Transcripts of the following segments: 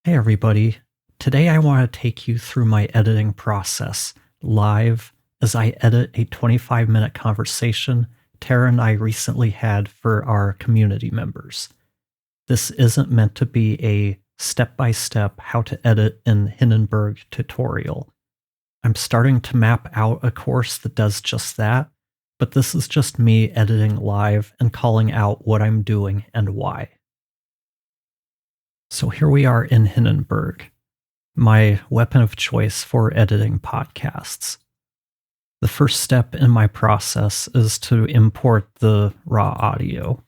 Hey everybody. Today I want to take you through my editing process live as I edit a 25-minute conversation Tara and I recently had for our community members. This isn't meant to be a step-by-step how to edit in Hindenburg tutorial. I'm starting to map out a course that does just that, but this is just me editing live and calling out what I'm doing and why. So here we are in Hindenburg, my weapon of choice for editing podcasts. The first step in my process is to import the raw audio.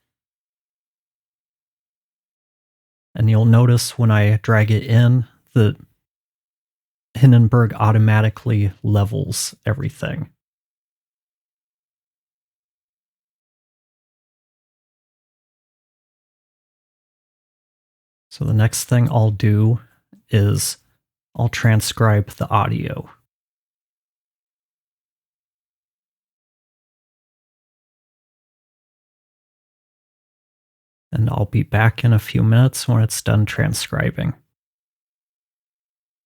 And you'll notice when I drag it in that Hindenburg automatically levels everything. So the next thing I'll do is I'll transcribe the audio. And I'll be back in a few minutes when it's done transcribing.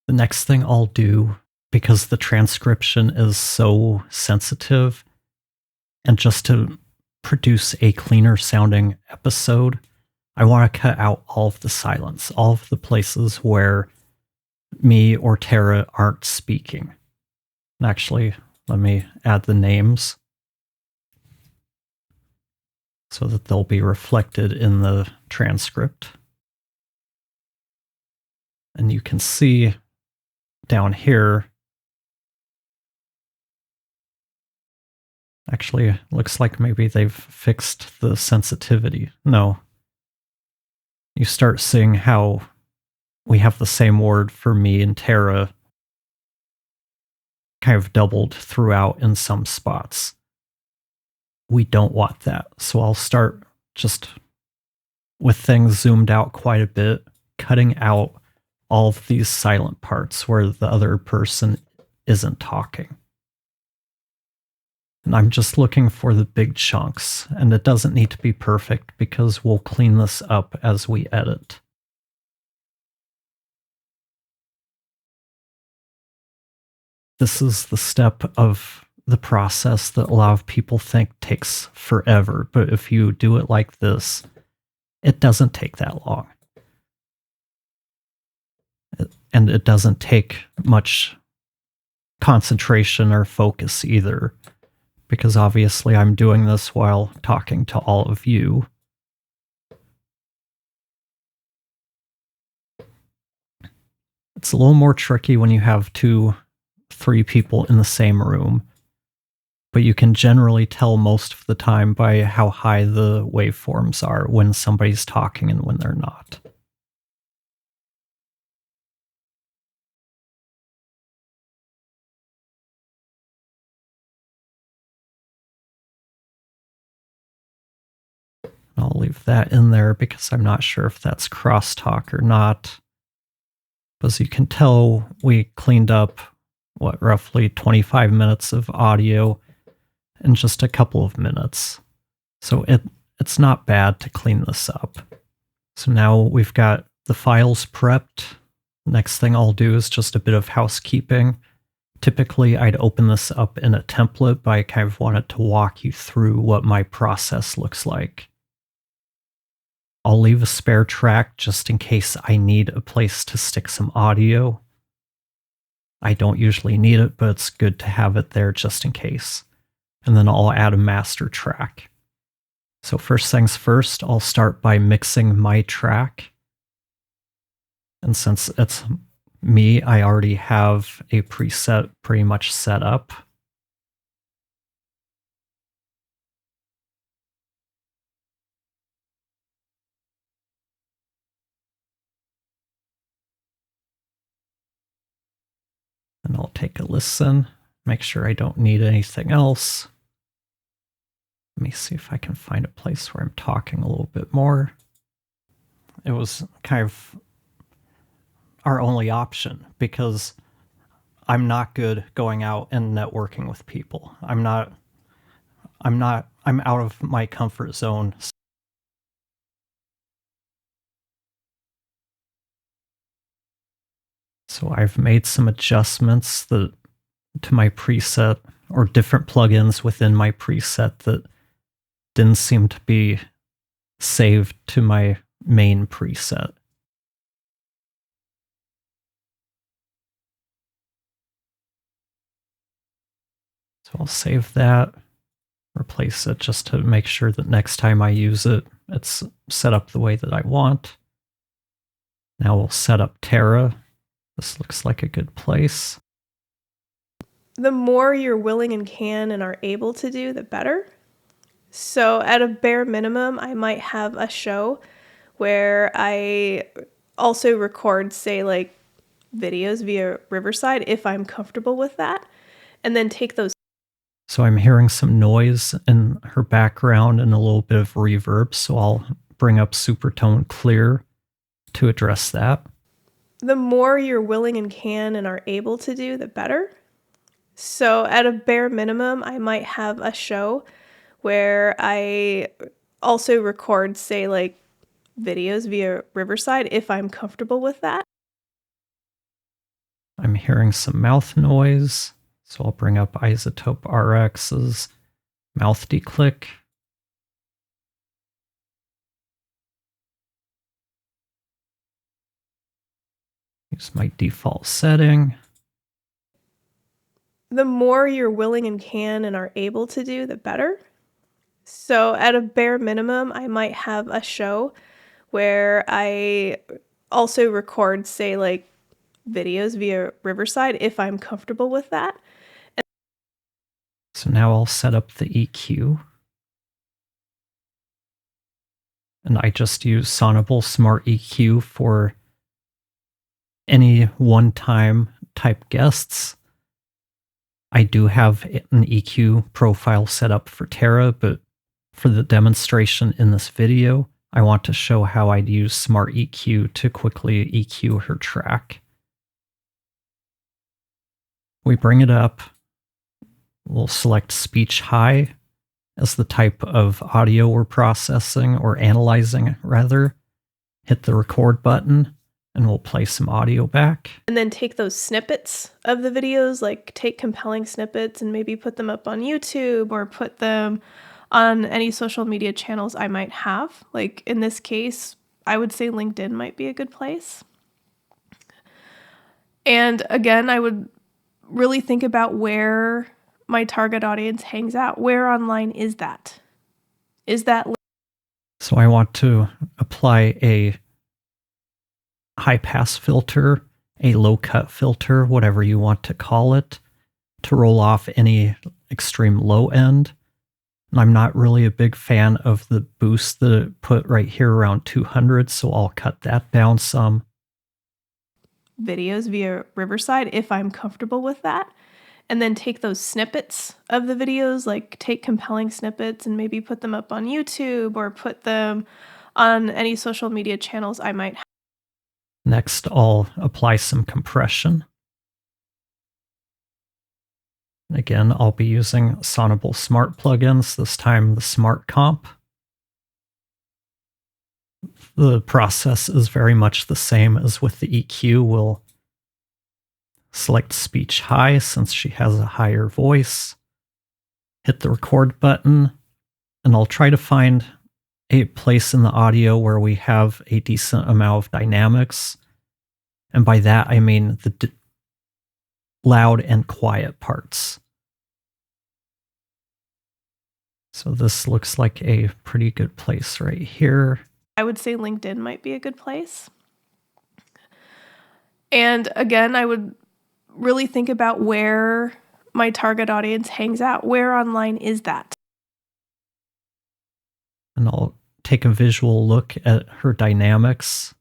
The next thing I'll do, because the transcription is so sensitive, and just to produce a cleaner sounding episode, I want to cut out all of the silence, all of the places where me or Tara aren't speaking. And actually, let me add the names so that they'll be reflected in the transcript. And you can see down here, actually, looks like maybe they've fixed the sensitivity. No. You start seeing how we have the same word for me and Tara kind of doubled throughout in some spots. We don't want that. So I'll start just with things zoomed out quite a bit, cutting out all of these silent parts where the other person isn't talking. And I'm just looking for the big chunks, and it doesn't need to be perfect because we'll clean this up as we edit. This is the step of the process that a lot of people think takes forever, but if you do it like this, it doesn't take that long. And it doesn't take much concentration or focus either, because obviously I'm doing this while talking to all of you. It's a little more tricky when you have 3 people in the same room, but you can generally tell most of the time by how high the waveforms are when somebody's talking and when they're not. I'll leave that in there because I'm not sure if that's crosstalk or not. But as you can tell, we cleaned up, roughly 25 minutes of audio in just a couple of minutes. So it's not bad to clean this up. So now we've got the files prepped. Next thing I'll do is just a bit of housekeeping. Typically, I'd open this up in a template, but I kind of wanted to walk you through what my process looks like. I'll leave a spare track just in case I need a place to stick some audio. I don't usually need it, but it's good to have it there just in case. And then I'll add a master track. So first things first, I'll start by mixing my track. And since it's me, I already have a preset pretty much set up. And I'll take a listen, make sure I don't need anything else. Let me see if I can find a place where I'm talking a little bit more. It was kind of our only option because I'm not good going out and networking with people. I'm out of my comfort zone. So I've made some adjustments to my preset or different plugins within my preset that didn't seem to be saved to my main preset. So I'll save that, replace it just to make sure that next time I use it, it's set up the way that I want. Now we'll set up Terra. This looks like a good place. The more you're willing and can and are able to do, the better. So at a bare minimum, I might have a show where I also record, say, like videos via Riverside if I'm comfortable with that, and then take those. So I'm hearing some noise in her background and a little bit of reverb, so I'll bring up Supertone Clear to address that. The more you're willing and can and are able to do, the better. So at a bare minimum, I might have a show where I also record, say, like videos via Riverside if I'm comfortable with that. I'm hearing some mouth noise, so I'll bring up Isotope RX's mouth declick. Use my default setting. The more you're willing and can and are able to do, the better. So at a bare minimum, I might have a show where I also record, say, like videos via Riverside if I'm comfortable with that. So now I'll set up the EQ. And I just use Sonable Smart EQ for any one-time type guests. I do have an EQ profile set up for Terra, but for the demonstration in this video, I want to show how I'd use Smart EQ to quickly EQ her track. We bring it up. We'll select Speech High as the type of audio we're processing or analyzing, rather. Hit the record button, and we'll play some audio back. And then take those snippets of the videos, like take compelling snippets and maybe put them up on YouTube or put them on any social media channels I might have. Like in this case, I would say LinkedIn might be a good place. And again, I would really think about where my target audience hangs out. Where online is that? Is that? So I want to apply a high pass filter, a low cut filter, whatever you want to call it, to roll off any extreme low end. And I'm not really a big fan of the boost that it put right here around 200, so I'll cut that down some. Videos via Riverside if I'm comfortable with that. And then take those snippets of the videos, like take compelling snippets and maybe put them up on YouTube or put them on any social media channels I might have. Next, I'll apply some compression. Again, I'll be using Sonable Smart plugins, this time the Smart Comp. The process is very much the same as with the EQ. We'll select Speech High since she has a higher voice. Hit the record button, and I'll try to find a place in the audio where we have a decent amount of dynamics. And by that, I mean the loud and quiet parts. So this looks like a pretty good place right here. I would say LinkedIn might be a good place. And again, I would really think about where my target audience hangs out. Where online is that? And I'll take a visual look at her dynamics.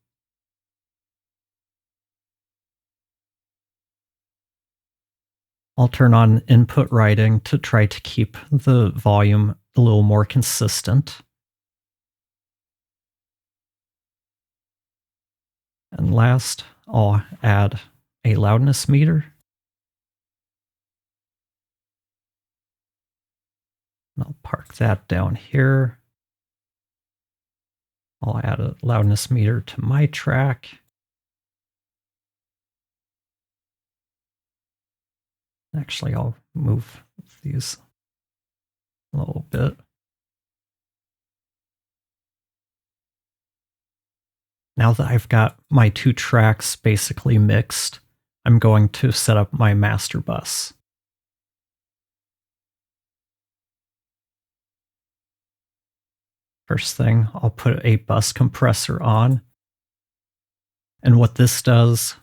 I'll turn on input writing to try to keep the volume a little more consistent. And last, I'll add a loudness meter. And I'll park that down here. I'll add a loudness meter to my track. Actually, I'll move these a little bit. Now that I've got my 2 tracks basically mixed, I'm going to set up my master bus. First thing, I'll put a bus compressor on. And what this does,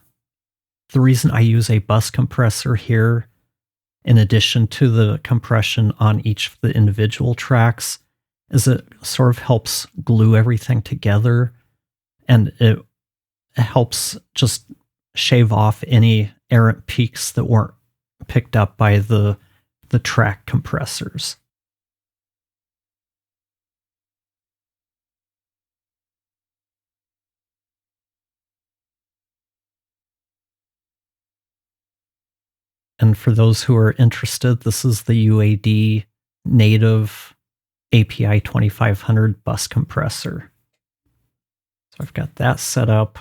the reason I use a bus compressor here, in addition to the compression on each of the individual tracks, is it sort of helps glue everything together, and it helps just shave off any errant peaks that weren't picked up by the track compressors. And for those who are interested, this is the UAD native API 2500 bus compressor. So I've got that set up.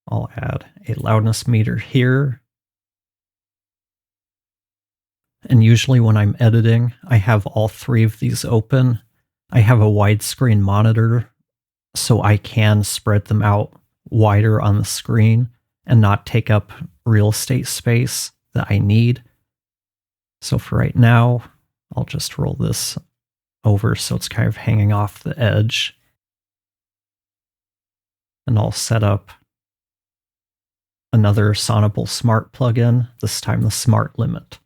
I'll add a loudness meter here. And usually when I'm editing, I have all 3 of these open. I have a widescreen monitor, so I can spread them out wider on the screen and not take up real estate space that I need. So for right now, I'll just roll this over so it's kind of hanging off the edge. And I'll set up another Sonable Smart plugin, this time the Smart Limit.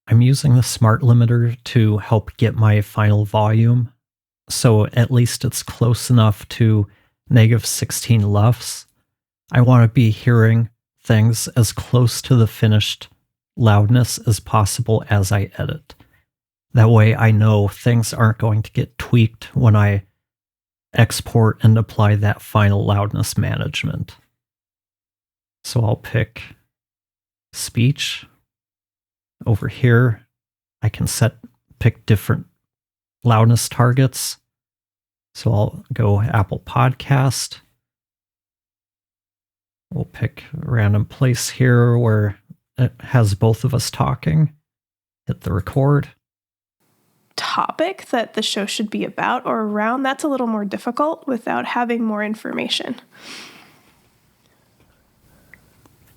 I'm using the Smart Limiter to help get my final volume, so at least it's close enough to -16 LUFS. I want to be hearing things as close to the finished loudness as possible as I edit. That way I know things aren't going to get tweaked when I export and apply that final loudness management. So I'll pick speech. Over here, I can pick different loudness targets. So I'll go Apple Podcast. We'll pick a random place here where it has both of us talking. Hit the record. Topic that the show should be about or around, that's a little more difficult without having more information.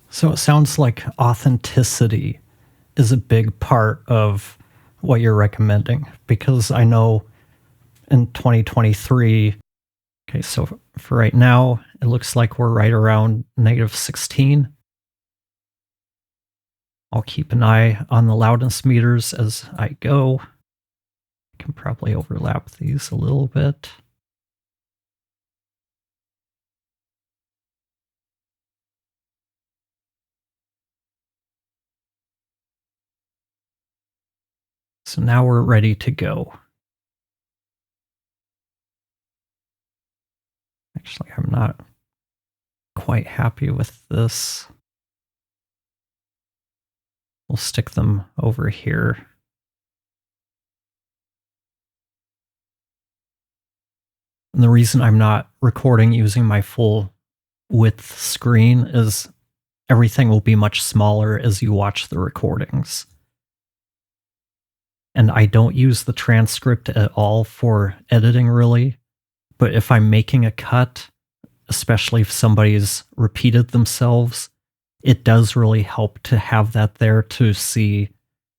So it sounds like authenticity is a big part of what you're recommending, because I know in 2023, okay, so for right now, it looks like we're right around -16. I'll keep an eye on the loudness meters as I go. I can probably overlap these a little bit. So now we're ready to go. Actually, I'm not quite happy with this. We'll stick them over here. And the reason I'm not recording using my full width screen is everything will be much smaller as you watch the recordings. And I don't use the transcript at all for editing, really. But if I'm making a cut, especially if somebody's repeated themselves, it does really help to have that there to see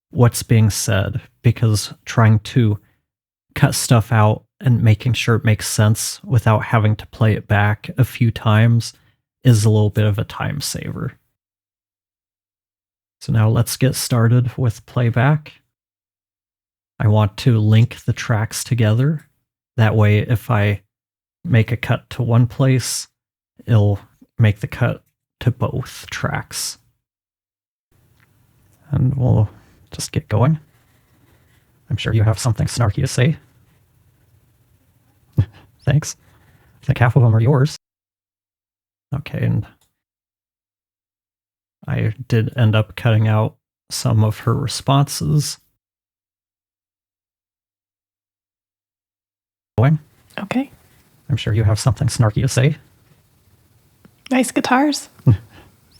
what's being said, because trying to cut stuff out and making sure it makes sense without having to play it back a few times is a little bit of a time saver. So now let's get started with playback. I want to link the tracks together. That way, if I make a cut to one place, it'll make the cut to both tracks. And we'll just get going. I'm sure you have something snarky to say. Thanks. I think half of them are yours. Okay, and I did end up cutting out some of her responses. Going. Okay. I'm sure you have something snarky to say. Nice guitars.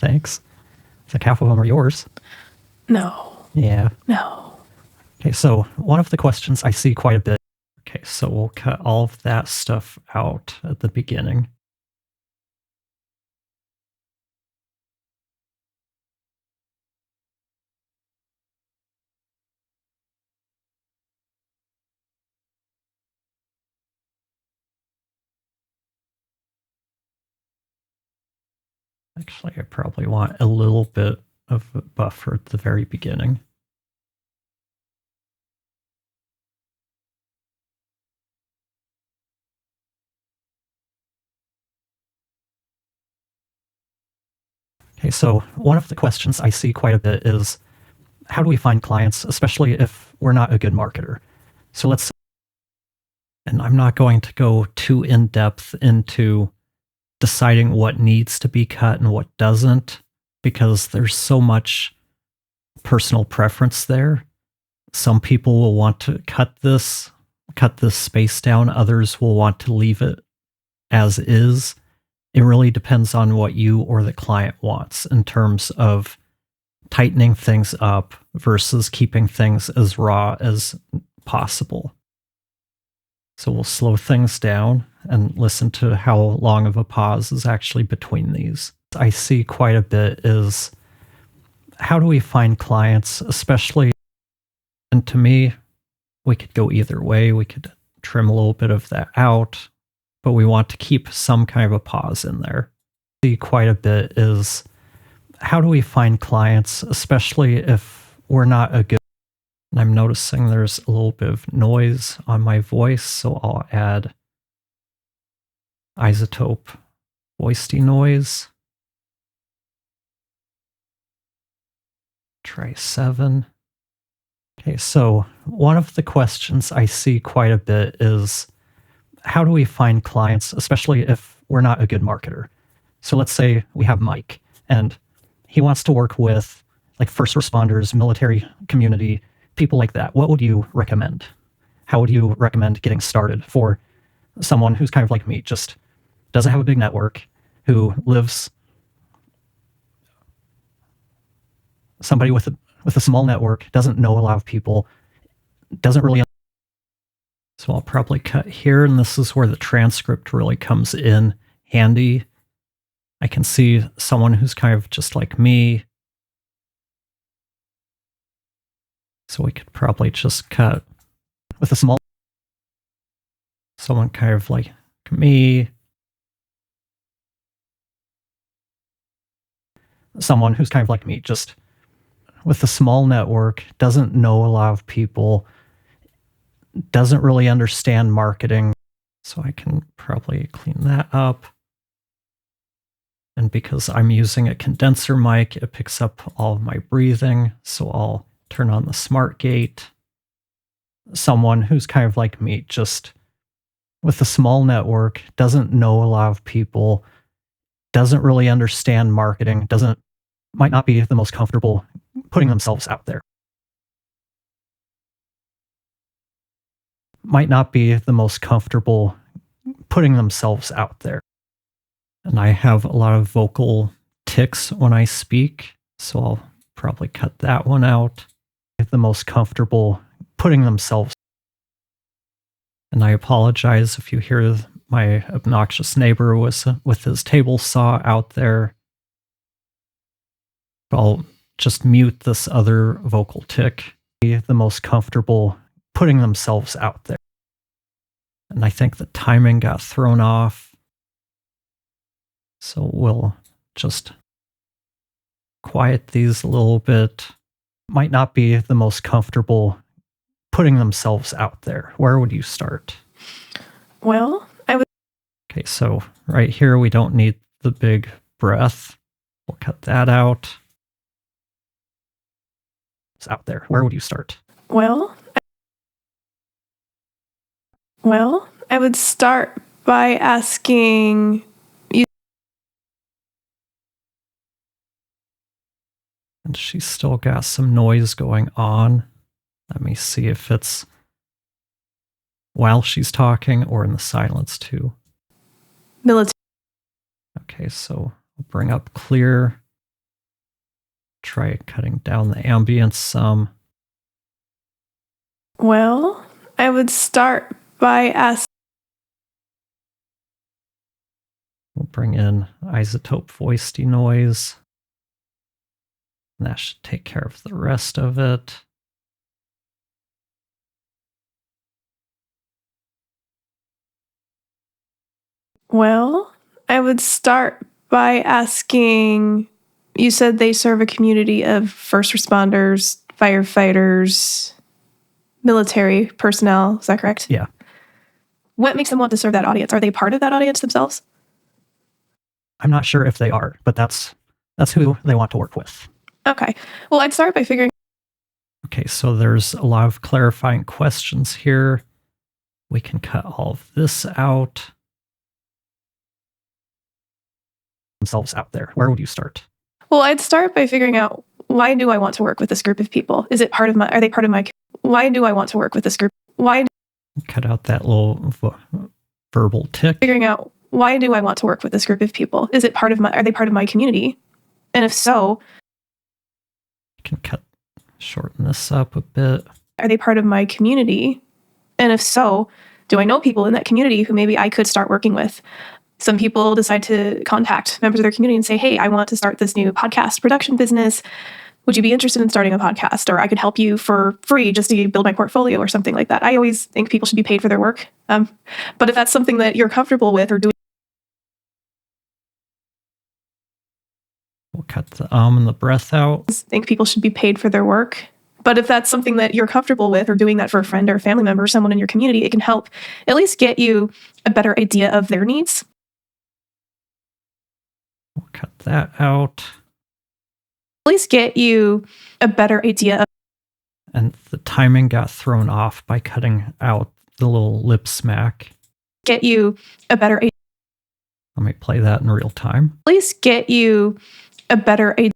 Thanks. It's like half of them are yours. No. Yeah. No. Okay, so one of the questions I see quite a bit. Okay, so we'll cut all of that stuff out at the beginning. Actually, I probably want a little bit of a buffer at the very beginning. Okay, so one of the questions I see quite a bit is, how do we find clients, especially if we're not a good marketer? So let's, and I'm not going to go too in depth into deciding what needs to be cut and what doesn't, because there's so much personal preference there. Some people will want to cut this space down, others will want to leave it as is. It really depends on what you or the client wants in terms of tightening things up versus keeping things as raw as possible. So we'll slow things down and listen to how long of a pause is actually between these. I see quite a bit is, how do we find clients, especially, and to me, we could go either way. We could trim a little bit of that out, but we want to keep some kind of a pause in there. I see quite a bit is, how do we find clients, especially if we're not a good, and I'm noticing there's a little bit of noise on my voice, so I'll add isotope voice denoise. Try 7. Okay, so one of the questions I see quite a bit is, how do we find clients, especially if we're not a good marketer? So let's say we have Mike, and he wants to work with like first responders, military community, people like that. What would you recommend? How would you recommend getting started for someone who's kind of like me, just doesn't have a big network, who lives, somebody with a small network, doesn't know a lot of people, doesn't really. So I'll probably cut here, and this is where the transcript really comes in handy. I can see someone who's kind of just like me. So we could probably just cut with a small, someone kind of like me, someone who's kind of like me, just with a small network, doesn't know a lot of people, doesn't really understand marketing. So I can probably clean that up. And because I'm using a condenser mic, it picks up all of my breathing. So I'll turn on the smart gate. Someone who's kind of like me, just with a small network, doesn't know a lot of people, doesn't really understand marketing, might not be the most comfortable putting themselves out there. Might not be the most comfortable putting themselves out there. And I have a lot of vocal tics when I speak, so I'll probably cut that one out. The most comfortable putting themselves. And I apologize if you hear my obnoxious neighbor with his table saw out there. I'll just mute this other vocal tic. The most comfortable putting themselves out there. And I think the timing got thrown off. So we'll just quiet these a little bit. Might not be the most comfortable putting themselves out there. Where would you start? Well, I would. Okay, so right here, we don't need the big breath. We'll cut that out. It's out there. Where would you start? Well, I would start by asking. And she's still got some noise going on. Let me see if it's while she's talking or in the silence too. Military. Okay, so we'll bring up clear. try cutting down the ambience some. Well, I would start by asking. We'll bring in isotope voice denoise. And that should take care of the rest of it. Well, I would start by asking, you said they serve a community of first responders, firefighters, military personnel. Is that correct? Yeah. What makes them want to serve that audience? Are they part of that audience themselves? I'm not sure if they are, but that's who they want to work with. Okay. Well, I'd start by figuring. Okay, so there's a lot of clarifying questions here. We can cut all of this out. Themselves out there. Where would you start? Well, I'd start by figuring out, why do I want to work with this group of people? Is it part of my, are they part of my, why do I want to work with this group? Cut out that little verbal tick. Figuring out, why do I want to work with this group of people? Is it part of my, are they part of my community? And if so, You can shorten this up a bit. are they part of my community? And if so, do I know people in that community who maybe I could start working with? Some people decide to contact members of their community and say, hey, I want to start this new podcast production business. Would you be interested in starting a podcast? Or I could help you for free just to build my portfolio or something like that. I always think people should be paid for their work. But if that's something that you're comfortable with or doing, We'll cut the and the breath out. think people should be paid for their work. But if that's something that you're comfortable with or doing that for a friend or a family member, someone in your community, it can help at least get you a better idea of their needs. We'll cut that out. At least get you a better idea of. And the timing got thrown off by cutting out the little lip smack. Get you a better idea. Let me play that in real time. At least get you a better idea.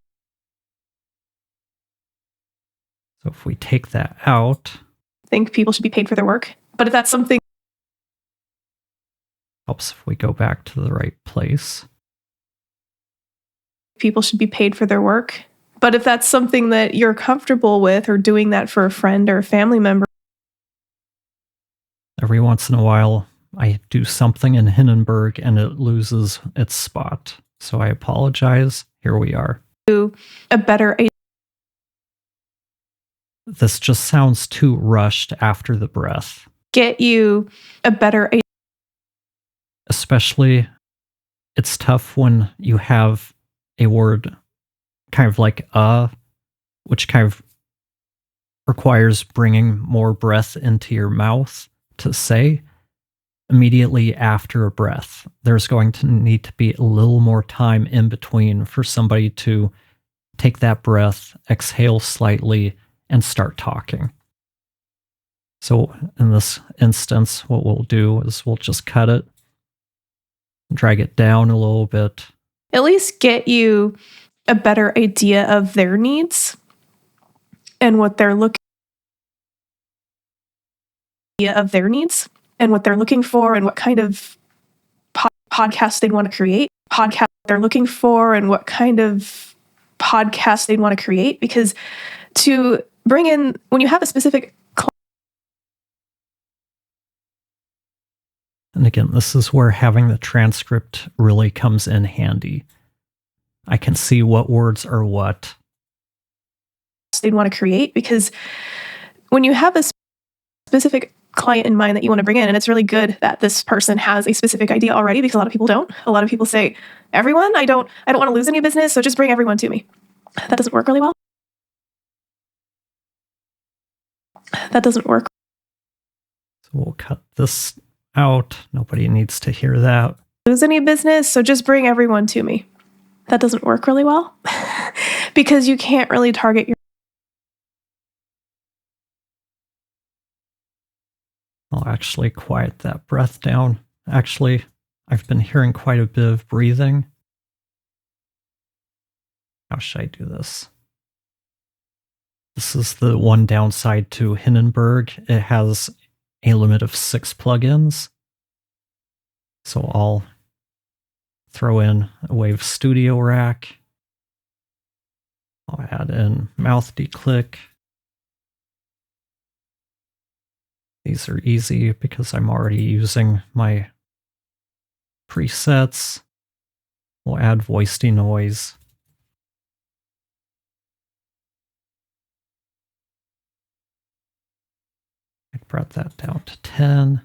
So if we take that out, Think people should be paid for their work. But if that's something, helps if we go back to the right place. people should be paid for their work. But if that's something that you're comfortable with or doing that for a friend or a family member, Every once in a while, I do something in Hindenburg and it loses its spot. So I apologize. Here we are. a better idea. This just sounds too rushed after the breath. Get you a better idea. Especially, it's tough when you have a word kind of like which kind of requires bringing more breath into your mouth to say. Immediately after a breath, there's going to need to be a little more time in between for somebody to take that breath, exhale slightly, and start talking. So in this instance, what we'll do is we'll just cut it, drag it down a little bit. At least get you a better idea of their needs and what they're looking for and what kind of podcast they'd want to create. Because to bring in, when you have a specific And again, this is where having the transcript really comes in handy. I can see what words are what. they'd want to create, because when you have a specific client in mind that you want to bring in, and it's really good that this person has a specific idea already, because a lot of people don't. A lot of people say, everyone, I don't want to lose any business, so just bring everyone to me. That doesn't work really well. That doesn't work. So we'll cut this out. Nobody needs to hear that. Lose any business, so just bring everyone to me. That doesn't work really well because you can't really target your. I'll actually quiet that breath down. Actually, I've been hearing quite a bit of breathing. How should I do this? This is the one downside to Hindenburg. It has a limit of 6 plugins. So I'll throw in a Wave Studio Rack. I'll add in mouth declick. These are easy because I'm already using my presets. We'll add voice denoise. I brought that down to 10.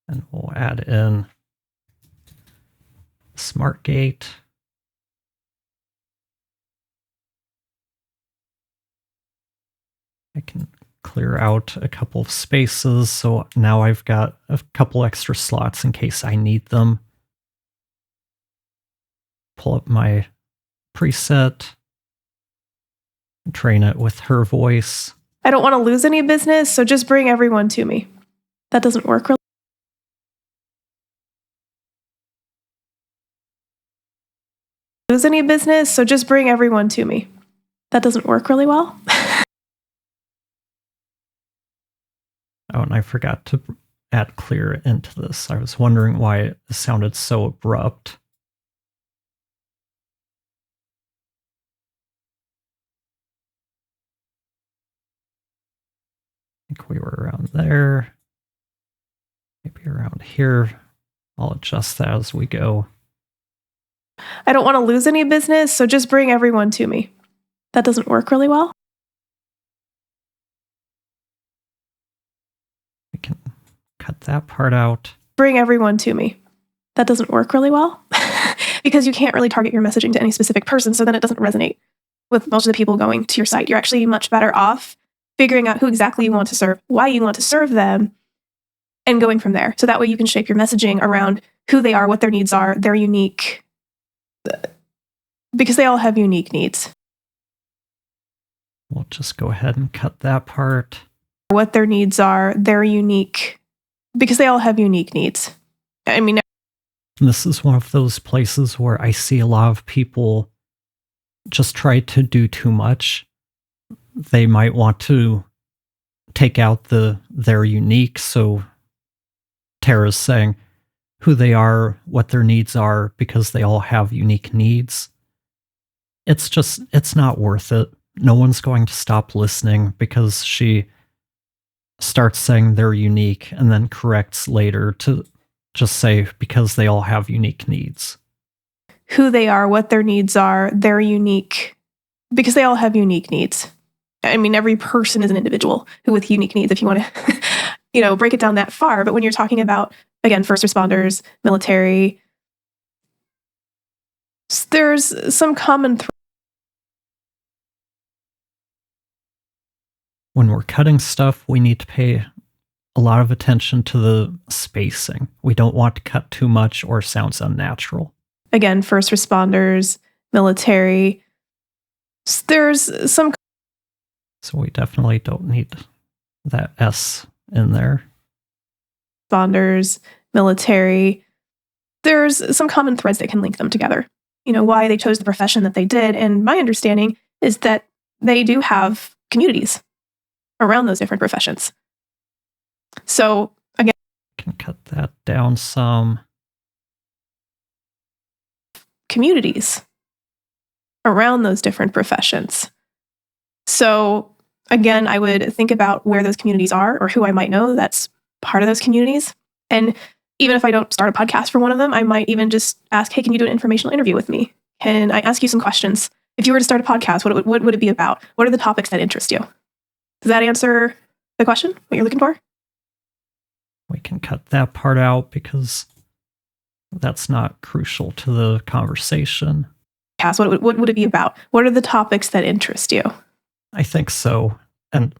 And we'll add in smart gate. I can clear out a couple of spaces, so now I've got a couple extra slots in case I need them. Pull up my preset, train it with her voice. I don't want to lose any business, so just bring everyone to me. That doesn't work really. Lose any business, so just bring everyone to me. That doesn't work really well. Oh, and I forgot to add clear into this. I was wondering why it sounded so abrupt. I think we were around there. Maybe around here. I'll adjust that as we go. I don't want to lose any business, so just bring everyone to me. That doesn't work really well. We can cut that part out. Bring everyone to me. That doesn't work really well because you can't really target your messaging to any specific person, so then it doesn't resonate with most of the people going to your site. You're actually much better off figuring out who exactly you want to serve, why you want to serve them, and going from there. So that way you can shape your messaging around who they are, what their needs are, their unique, because they all have unique needs. We'll just go ahead and cut that part. What their needs are, their unique, because they all have unique needs. I mean, this is one of those places where I see a lot of people just try to do too much. They might want to take out their unique, so Tara's saying who they are, what their needs are, because they all have unique needs. It's not worth it. No one's going to stop listening because she starts saying they're unique and then corrects later to just say because they all have unique needs. Who they are, what their needs are, their unique, because they all have unique needs. I mean, every person is an individual who with unique needs, if you want to, break it down that far. But when you're talking about, again, first responders, military, there's some common when we're cutting stuff, we need to pay a lot of attention to the spacing. We don't want to cut too much or sounds unnatural. Again, first responders, military, there's some. So we definitely don't need that S in there. Responders, military, there's some common threads that can link them together. Why they chose the profession that they did. And my understanding is that they do have communities around those different professions. So again, I can cut that down some. Communities around those different professions. So again, I would think about where those communities are or who I might know that's part of those communities. And even if I don't start a podcast for one of them, I might even just ask, hey, can you do an informational interview with me? Can I ask you some questions? If you were to start a podcast, what would it be about? What are the topics that interest you? Does that answer the question, what you're looking for? We can cut that part out because that's not crucial to the conversation. What would it be about? What are the topics that interest you? I think so. And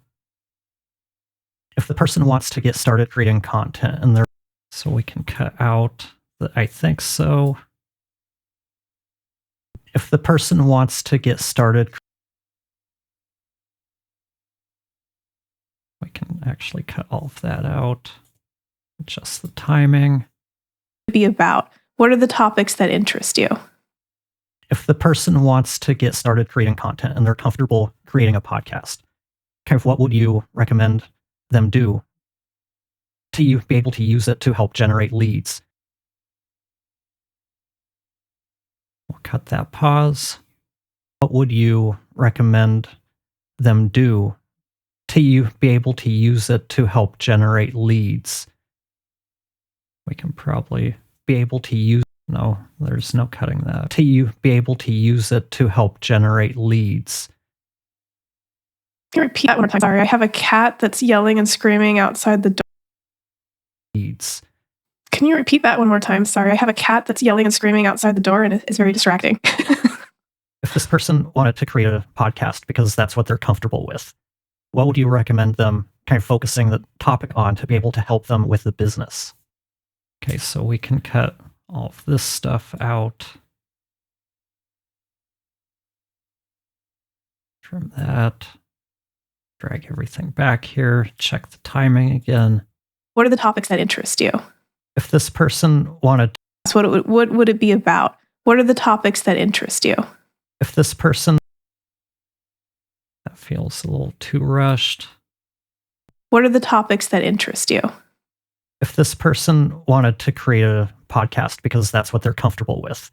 if the person wants to get started creating content and they're, so we can cut out the I think so. If the person wants to get started, we can actually cut all of that out. Adjust the timing. Be about what are the topics that interest you? If the person wants to get started creating content and they're comfortable creating a podcast, kind of what would you recommend them do to be able to use it to help generate leads? We'll cut that pause. What would you recommend them do to you be able to use it to help generate leads? We can probably be able to use, no, there's no cutting that. To you be able to use it to help generate leads. Can you repeat that one more time? Sorry, I have a cat that's yelling and screaming outside the door. Leads. Can you repeat that one more time? Sorry, I have a cat that's yelling and screaming outside the door, and it's very distracting. If this person wanted to create a podcast because that's what they're comfortable with, what would you recommend them kind of focusing the topic on to be able to help them with the business? Okay, so we can cut all of this stuff out. From that, drag everything back here, check the timing again. What are the topics that interest you? If this person wanted, what would it be about? What are the topics that interest you? if this person, that feels a little too rushed. What are the topics that interest you? If this person wanted to create a podcast because that's what they're comfortable with,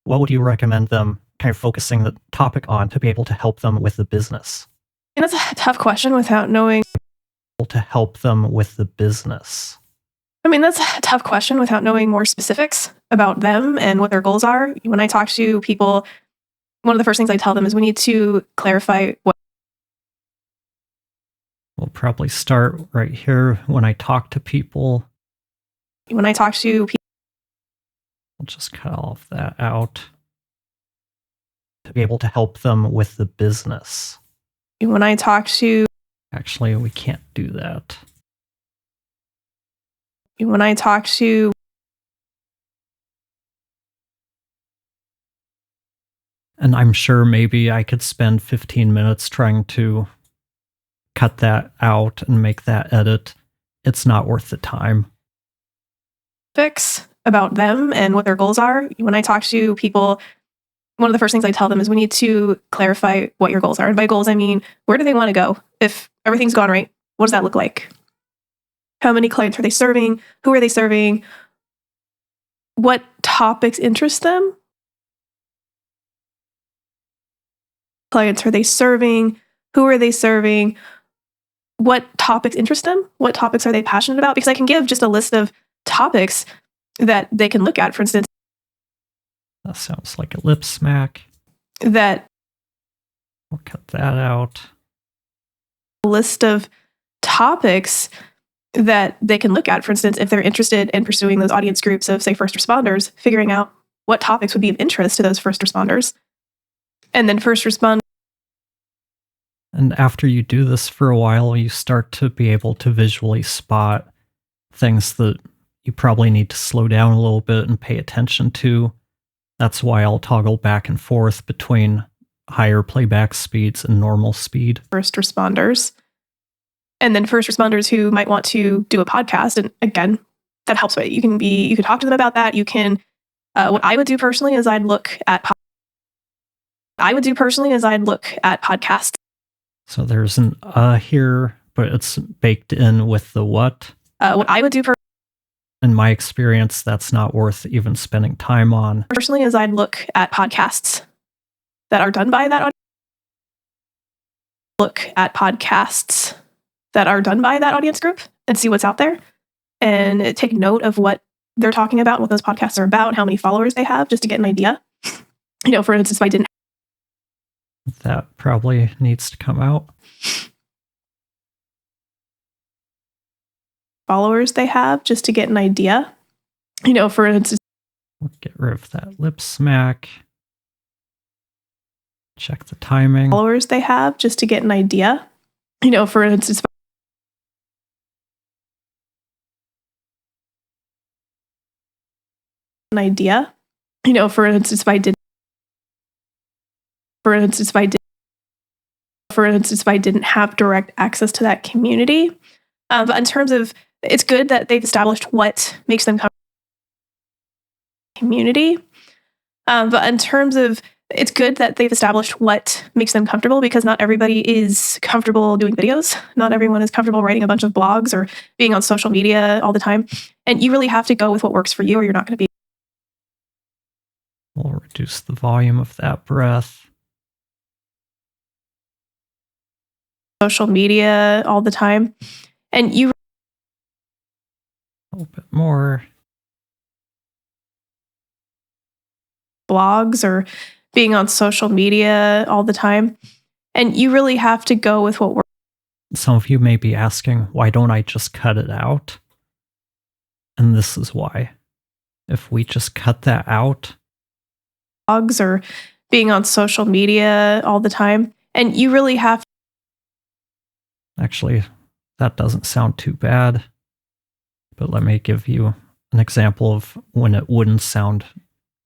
what would you recommend them kind of focusing the topic on to be able to help them with the business? And that's a tough question without knowing. To help them with the business. I mean, that's a tough question without knowing more specifics about them and what their goals are. When I talk to people, one of the first things I tell them is we need to clarify what. We'll probably start right here. When I talk to people. When I talk to people. We'll just cut all of that out. To be able to help them with the business. When I talk to. Actually, we can't do that. When I talk to. And I'm sure maybe I could spend 15 minutes trying to cut that out and make that edit. It's not worth the time. Fix about them and what their goals are. When I talk to people, one of the first things I tell them is we need to clarify what your goals are. And by goals, I mean, where do they want to go? If everything's gone right, what does that look like? How many clients are they serving? Who are they serving? What topics interest them? Clients are they serving? Who are they serving? What topics interest them? What topics are they passionate about? Because I can give just a list of topics that they can look at. For instance, that sounds like a lip smack. That we'll cut that out. A list of topics that they can look at. For instance, if they're interested in pursuing those audience groups of, say, first responders, figuring out what topics would be of interest to those first responders. And then first respond. And after you do this for a while, you start to be able to visually spot things that you probably need to slow down a little bit and pay attention to. That's why I'll toggle back and forth between higher playback speeds and normal speed. First responders. And then first responders who might want to do a podcast. And again, that helps. You can talk to them about that. You can, what I would do personally is I'd look at podcasts. So there's an here, but it's baked in with the what. What I would do in my experience, that's not worth even spending time on. Personally, is I'd look at podcasts that are done by that audience. Look at podcasts that are done by that audience group and see what's out there and take note of what they're talking about, what those podcasts are about, how many followers they have, just to get an idea. For instance, if I didn't. That probably needs to come out. Followers they have, just to get an idea. For instance. We'll get rid of that lip smack. Check the timing. Followers they have, just to get an idea. For instance. An idea. For instance, if I didn't have direct access to that community. But in terms of, it's good that they've established what makes them community. But in terms of, it's good that they've established what makes them comfortable, because not everybody is comfortable doing videos. Not everyone is comfortable writing a bunch of blogs or being on social media all the time. And you really have to go with what works for you, or you're not going to be We'll reduce the volume of that breath. Social media all the time. And you A little bit more. blogs or being on social media all the time. And you really have to go with what works. Some of you may be asking, why don't I just cut it out? And this is why. If we just cut that out, Blogs or being on social media all the time. And you really have actually, that doesn't sound too bad. But let me give you an example of when it wouldn't sound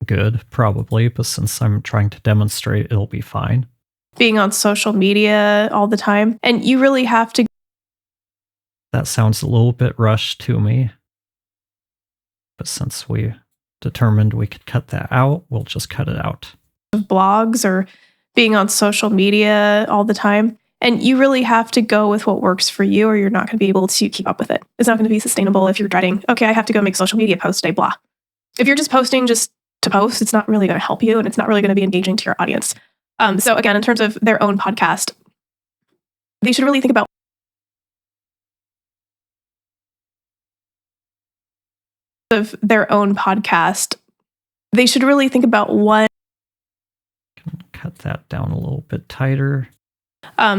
good, probably, but since I'm trying to demonstrate, it'll be fine. being on social media all the time. And you really have to That sounds a little bit rushed to me. But since we determined we could cut that out, we'll just cut it out. blogs or being on social media all the time. And you really have to go with what works for you, or you're not going to be able to keep up with it. It's not going to be sustainable if you're dreading, okay, I have to go make a social media post today, blah. If you're just posting just to post, it's not really going to help you and it's not really going to be engaging to your audience. So again, in terms of their own podcast, they should really think about one. Cut that down a little bit tighter.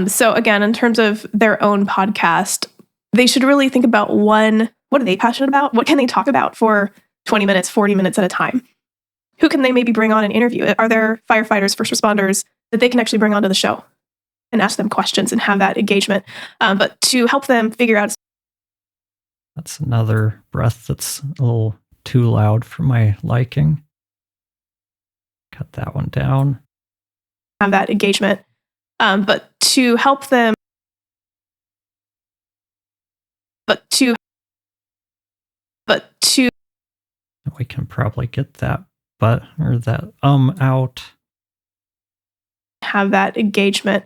So again, in terms of their own podcast, they should really think about one, what are they passionate about? What can they talk about for 20 minutes, 40 minutes at a time? Who can they maybe bring on an interview? Are there firefighters, first responders that they can actually bring onto the show and ask them questions and have that engagement? But to help them figure out. That's another breath that's a little too loud for my liking. Cut that one down. Have that engagement. But to help them. We can probably get that out. Have that engagement,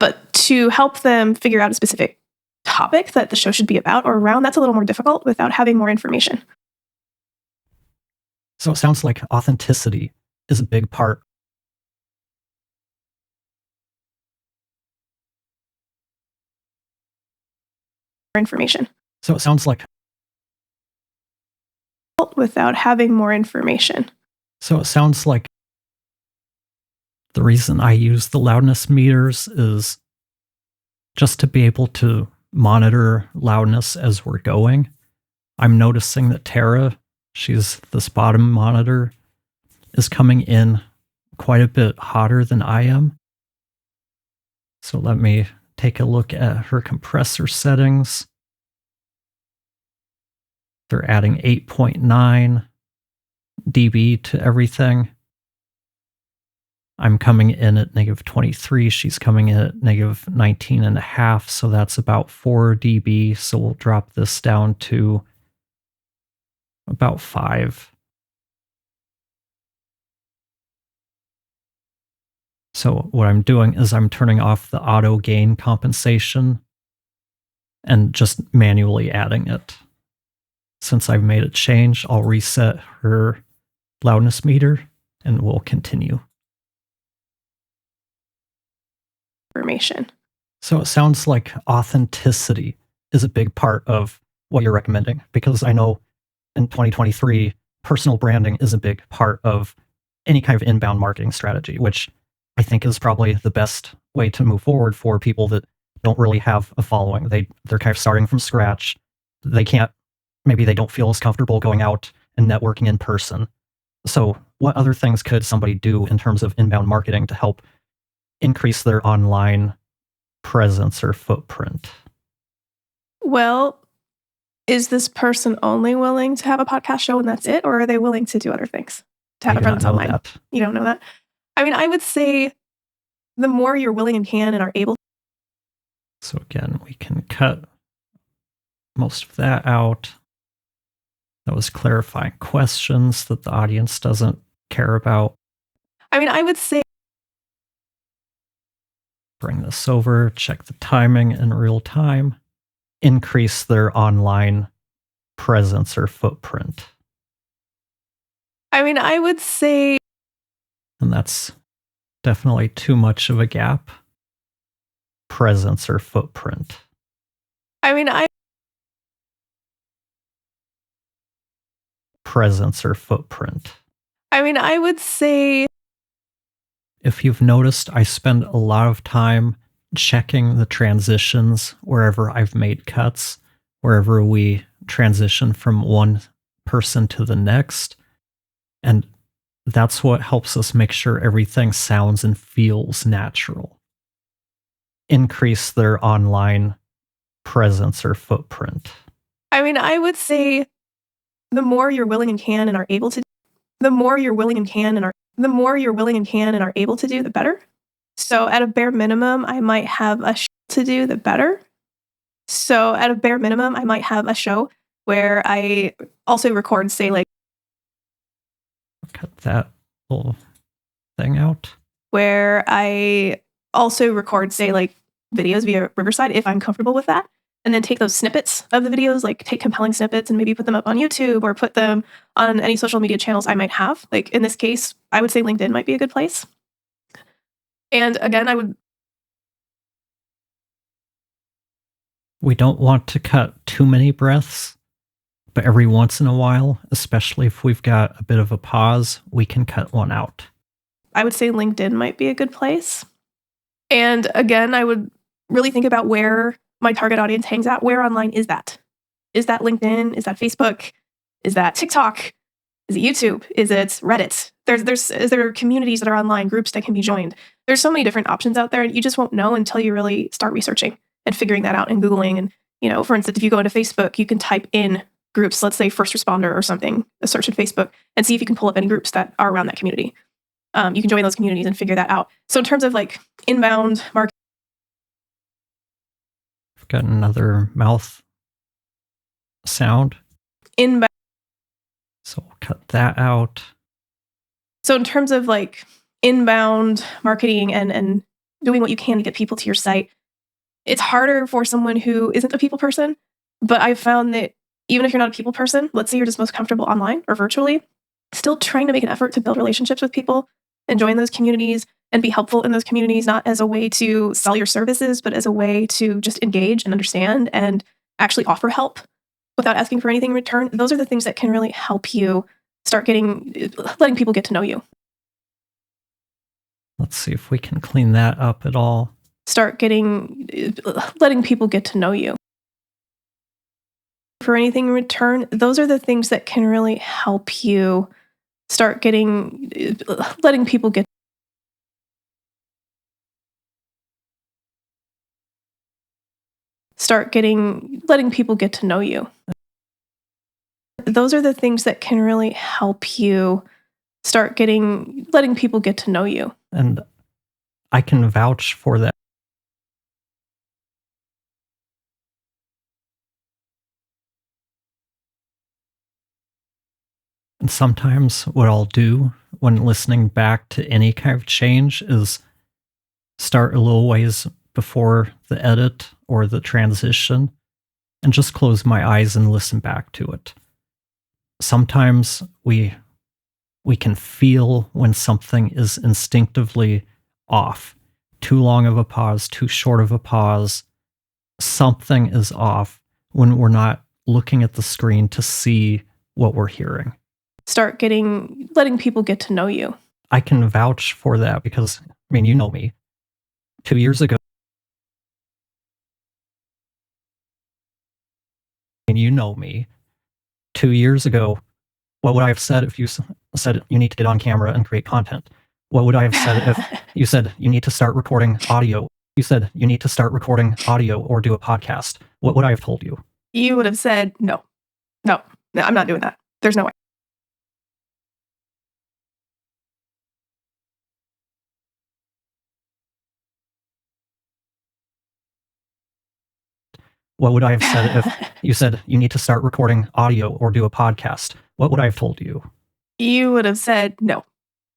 but to help them figure out a specific topic that the show should be about or around, that's a little more difficult without having more information. So it sounds like authenticity is a big part. Information. So it sounds like without having more information. So it sounds like the reason I use the loudness meters is just to be able to monitor loudness as we're going. I'm noticing that Tara, she's this bottom monitor, is coming in quite a bit hotter than I am. So let me take a look at her compressor settings. They're adding 8.9 dB to everything. I'm coming in at negative 23. She's coming in at negative 19.5. So that's about 4 dB. So we'll drop this down to about 5. So what I'm doing is I'm turning off the auto gain compensation and just manually adding it. Since I've made a change, I'll reset her loudness meter and we'll continue. Information. So it sounds like authenticity is a big part of what you're recommending, because I know in 2023, personal branding is a big part of any kind of inbound marketing strategy, which I think is probably the best way to move forward for people that don't really have a following. They're kind of starting from scratch. Maybe they don't feel as comfortable going out and networking in person. So what other things could somebody do in terms of inbound marketing to help increase their online presence or footprint? Well, is this person only willing to have a podcast show and that's it? Or are they willing to do other things to have a presence online? That. You don't know that? I mean, I would say the more you're willing and can and are able. So again, we can cut most of that out. That was clarifying questions that the audience doesn't care about. I mean, I would say bring this over, check the timing in real time, increase their online presence or footprint. I mean, I would say And that's definitely too much of a gap. Presence or footprint. I mean, I Presence or footprint. I mean, I would say If you've noticed, I spend a lot of time checking the transitions wherever I've made cuts, wherever we transition from one person to the next. And that's what helps us make sure everything sounds and feels natural. Increase their online presence or footprint. I would say the more you're willing and can and are able to the more you're willing and can and are the more you're willing and can and are able to do, the better. So at a bare minimum, I might have a show to do, the better. So at a bare minimum, I might have a show where I also record, say, like, Cut that little thing out. where I also record, say, like, videos via Riverside if I'm comfortable with that. And then take those snippets of the videos, like take compelling snippets and maybe put them up on YouTube or put them on any social media channels I might have. Like in this case, I would say LinkedIn might be a good place. And again, We don't want to cut too many breaths, but every once in a while, especially if we've got a bit of a pause, we can cut one out. I would say LinkedIn might be a good place. And again, I would really think about where my target audience hangs out. Where online is that? Is that LinkedIn? Is that Facebook? Is that TikTok? Is it YouTube? Is it Reddit? Is there communities that are online, groups that can be joined? There's so many different options out there, and you just won't know until you really start researching and figuring that out and Googling. And, you know, for instance, if you go into Facebook, you can type in groups, let's say first responder or something, a search in Facebook, and see if you can pull up any groups that are around that community. You can join those communities and figure that out. So in terms of like inbound marketing, I've got another mouth sound, inbound. so we'll cut that out. So in terms of like inbound marketing and doing what you can to get people to your site, it's harder for someone who isn't a people person. But I've found that even if you're not a people person, let's say you're just most comfortable online or virtually, still trying to make an effort to build relationships with people and join those communities and be helpful in those communities, not as a way to sell your services, but as a way to just engage and understand and actually offer help without asking for anything in return. Those are the things that can really help you start letting people get to know you. Let's see if we can clean that up at all. Letting people get to know you. For anything in return, those are the things that can really help you start letting people get to know you. Those are the things that can really help you letting people get to know you. And I can vouch for that. And sometimes what I'll do when listening back to any kind of change is start a little ways before the edit or the transition and just close my eyes and listen back to it. Sometimes we can feel when something is instinctively off. Too long of a pause, too short of a pause. Something is off when we're not looking at the screen to see what we're hearing. Letting people get to know you. I can vouch for that because, I mean, you know me. 2 years ago, and you know me. 2 years ago, what would I have said if you said you need to get on camera and create content? What would I have said if you said you need to start recording audio? You said you need to start recording audio or do a podcast. What would I have told you? You would have said, no, I'm not doing that. There's no way. What would I have said if you said you need to start recording audio or do a podcast? What would I have told you? You would have said, no,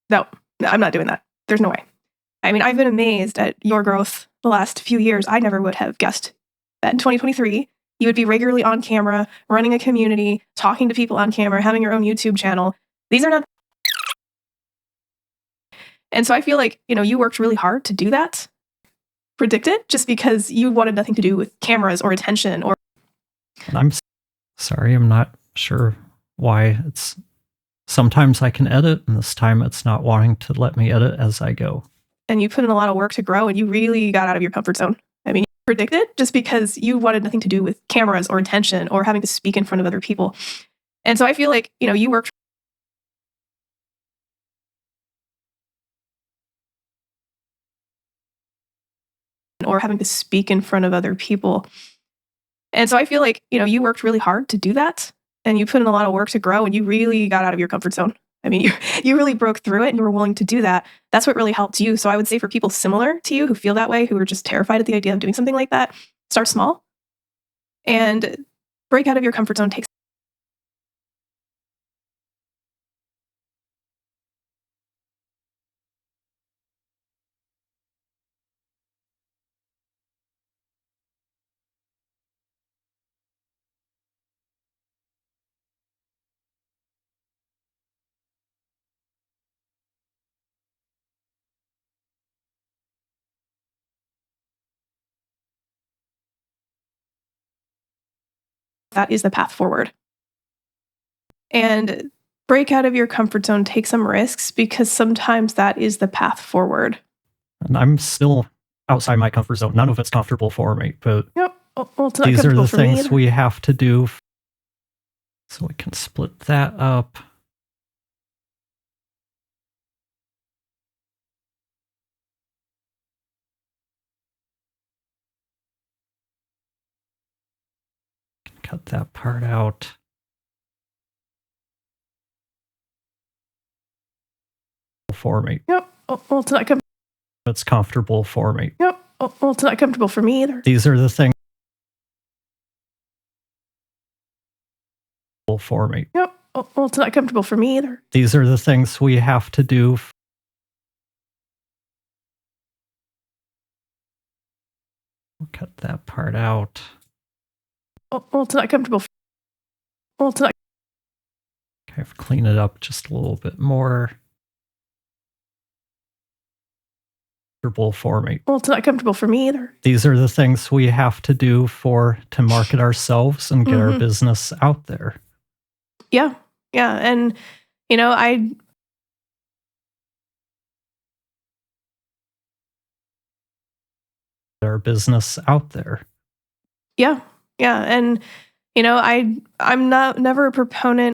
I'm not doing that. There's no way. I mean, I've been amazed at your growth the last few years. I never would have guessed that in 2023, you would be regularly on camera, running a community, talking to people on camera, having your own YouTube channel. These are not And so I feel like, you worked really hard to do that. Predict it just because you wanted nothing to do with cameras or attention or. I'm sorry, I'm not sure why it's. Sometimes I can edit, and this time it's not wanting to let me edit as I go. And you put in a lot of work to grow, and you really got out of your comfort zone. I mean, you predict it just because you wanted nothing to do with cameras or attention or having to speak in front of other people. And so I feel like, you worked. Or having to speak in front of other people. And so I feel like, you worked really hard to do that, and you put in a lot of work to grow, and you really got out of your comfort zone. I mean, you really broke through it, and you were willing to do that. That's what really helped you. So I would say for people similar to you who feel that way, who are just terrified at the idea of doing something like that, start small and break out of your comfort zone. Take that is the path forward. And break out of your comfort zone, take some risks, because sometimes that is the path forward. And I'm still outside my comfort zone. None of it's comfortable for me, but Yep. Well, it's not these are comfortable the for me things either. we have to do. So we can split that up. Cut that part out. For me. Yep. Well, it's not comfortable. It's comfortable for me. Yep. Well, it's not comfortable for me either. These are the things for me. Yep. Well, it's not comfortable for me either. These are the things we have to do. We'll cut that part out. Well, it's not comfortable. Well, it's not. Okay, I've cleaned it up just a little bit more. Comfortable for me. Well, it's not comfortable for me either. These are the things we have to do to market ourselves and get our business out there. Yeah. Yeah. And, I. Our business out there. Yeah. Yeah. And, I'm never a proponent.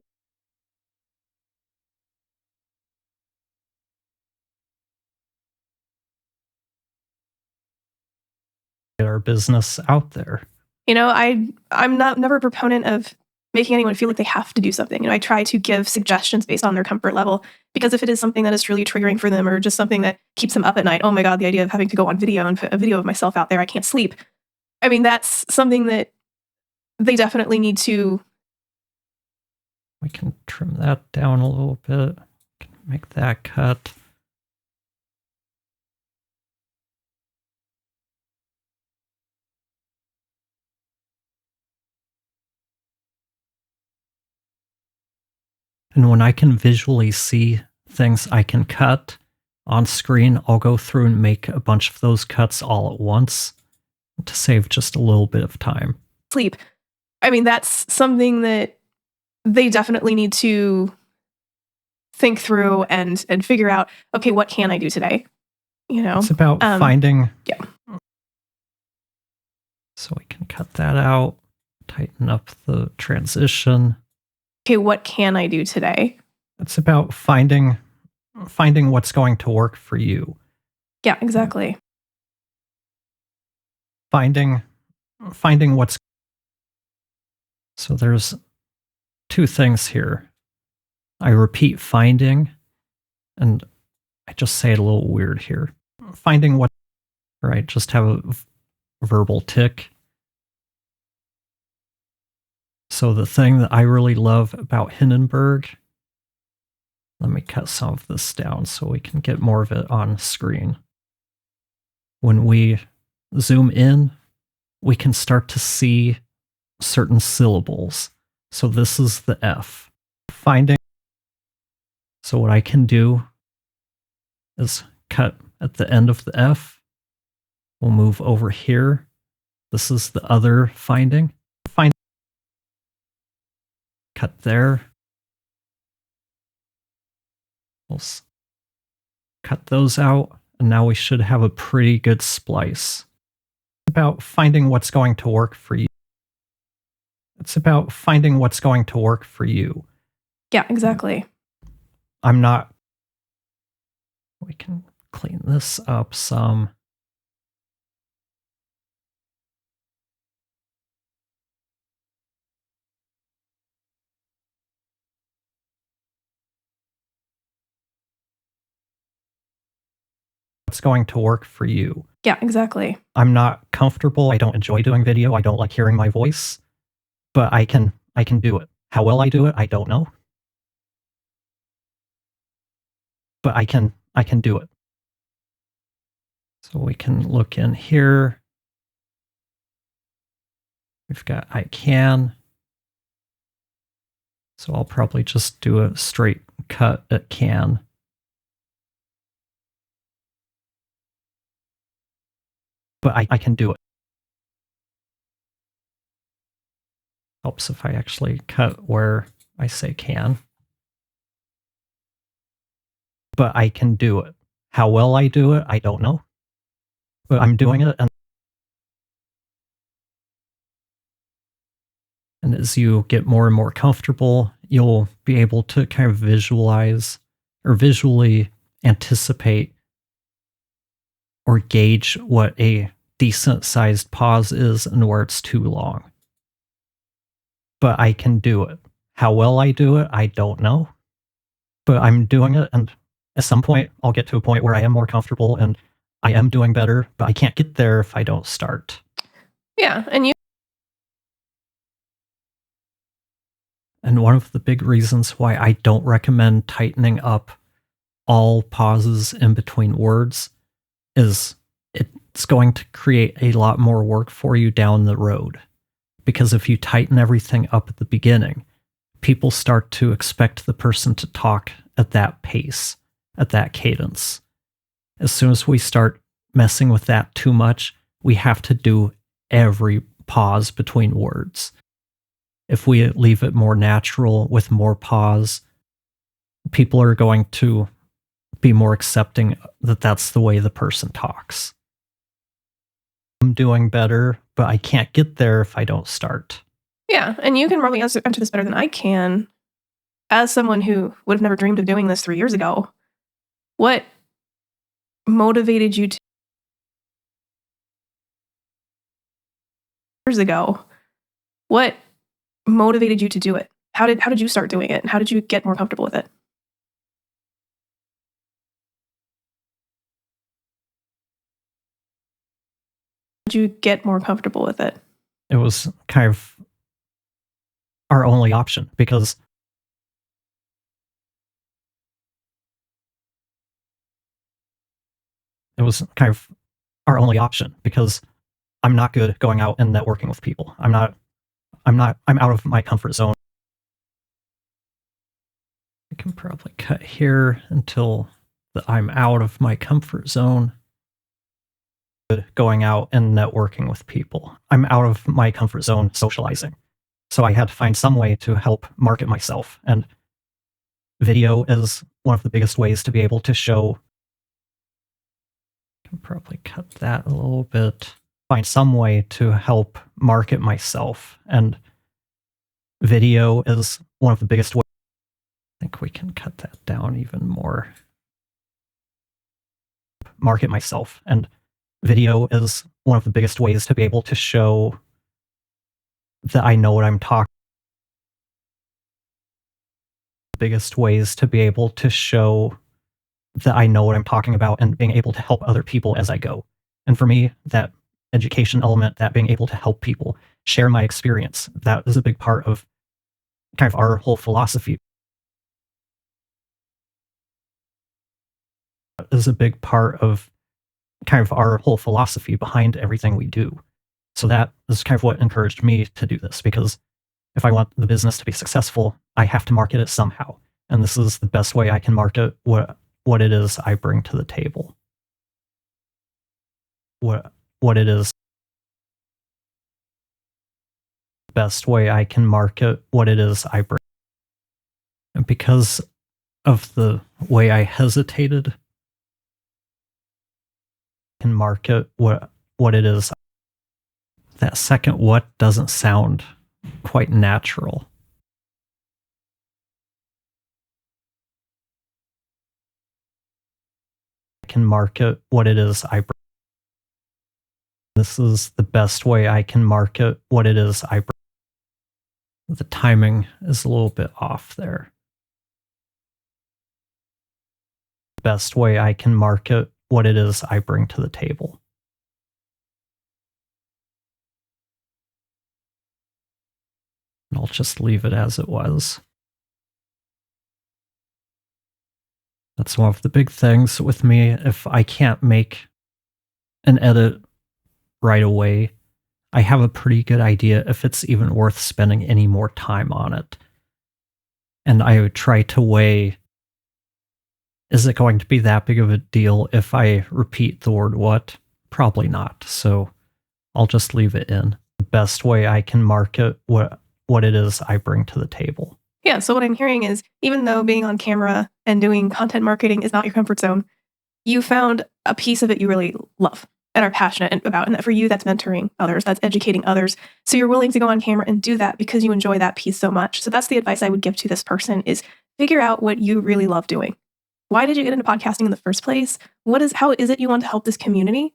Get our business out there. I'm never a proponent of making anyone feel like they have to do something. I try to give suggestions based on their comfort level, because if it is something that is truly triggering for them or just something that keeps them up at night, oh my God, the idea of having to go on video and put a video of myself out there, I can't sleep. I mean, that's something that they definitely need to. We can trim that down a little bit. Make that cut. And when I can visually see things I can cut on screen, I'll go through and make a bunch of those cuts all at once to save just a little bit of time. Sleep. I mean, that's something that they definitely need to think through and figure out, okay, what can I do today? It's about finding. Yeah. So we can cut that out, tighten up the transition. Okay, what can I do today? It's about finding what's going to work for you. Yeah, exactly. Finding what's. So there's two things here. I repeat finding, and I just say it a little weird here. Finding what, right? Just have a verbal tick. So the thing that I really love about Hindenburg, let me cut some of this down so we can get more of it on screen. When we zoom in, we can start to see certain syllables. So this is the F. Finding. So what I can do is cut at the end of the F. We'll move over here. This is the other finding. Cut there. We'll cut those out, and now we should have a pretty good splice. It's about finding what's going to work for you. It's about finding what's going to work for you. Yeah, exactly. We can clean this up some. What's going to work for you. Yeah, exactly. I'm not comfortable. I don't enjoy doing video. I don't like hearing my voice, but I can do it. How well I do it, I don't know. But I can do it. So we can look in here. We've got I can. So I'll probably just do a straight cut at can. But I can do it. Helps if I actually cut where I say can. But I can do it. How well I do it, I don't know. But I'm doing it, and as you get more and more comfortable, you'll be able to kind of visualize or visually anticipate or gauge what a decent sized pause is and where it's too long. But I can do it. How well I do it, I don't know. But I'm doing it, and at some point, I'll get to a point where I am more comfortable and I am doing better, but I can't get there if I don't start. Yeah, and one of the big reasons why I don't recommend tightening up all pauses in between words is it's going to create a lot more work for you down the road. Because if you tighten everything up at the beginning, people start to expect the person to talk at that pace, at that cadence. As soon as we start messing with that too much, we have to do every pause between words. If we leave it more natural with more pause, people are going to be more accepting that that's the way the person talks. I'm doing better, but I can't get there if I don't start. Yeah, and you can probably answer this better than I can. As someone who would have never dreamed of doing this 3 years ago, what motivated you to years ago? What motivated you to do it? How did you start doing it? And how did you get more comfortable with it? Did you get more comfortable with it? It was kind of our only option because I'm not good going out and networking with people. I'm out of my comfort zone. I can probably cut here until I'm out of my comfort zone. Going out and networking with people. I'm out of my comfort zone socializing. So I had to find some way to help market myself. And video is one of the biggest ways to be able to show. I can probably cut that a little bit. Find some way to help market myself. And video is one of the biggest ways. I think we can cut that down even more. Market myself. And video is one of the biggest ways to be able to show that I know what I'm talking. Biggest ways to be able to show that I know what I'm talking about and being able to help other people as I go. And for me, that education element, that being able to help people share my experience, that is a big part of kind of our whole philosophy. That is a big part of kind of our whole philosophy behind everything we do. So that is kind of what encouraged me to do this, because if I want the business to be successful, I have to market it somehow. And this is the best way I can market what what it is I bring to the table. What it is, best way I can market what it is I bring. And because of the way I hesitated, can market what it is. That second what doesn't sound quite natural. I can market what it is I bring. This is the best way I can market what it is I bring. The timing is a little bit off there. Best way I can market what it is I bring to the table. And I'll just leave it as it was. That's one of the big things with me. If I can't make an edit right away, I have a pretty good idea if it's even worth spending any more time on it. And I would try to weigh, is it going to be that big of a deal if I repeat the word what? Probably not. So I'll just leave it in. The best way I can market what it is I bring to the table. Yeah, so what I'm hearing is even though being on camera and doing content marketing is not your comfort zone, you found a piece of it you really love and are passionate about. And that for you, that's mentoring others, that's educating others. So you're willing to go on camera and do that because you enjoy that piece so much. So that's the advice I would give to this person is figure out what you really love doing. Why did you get into podcasting in the first place? How is it you want to help this community?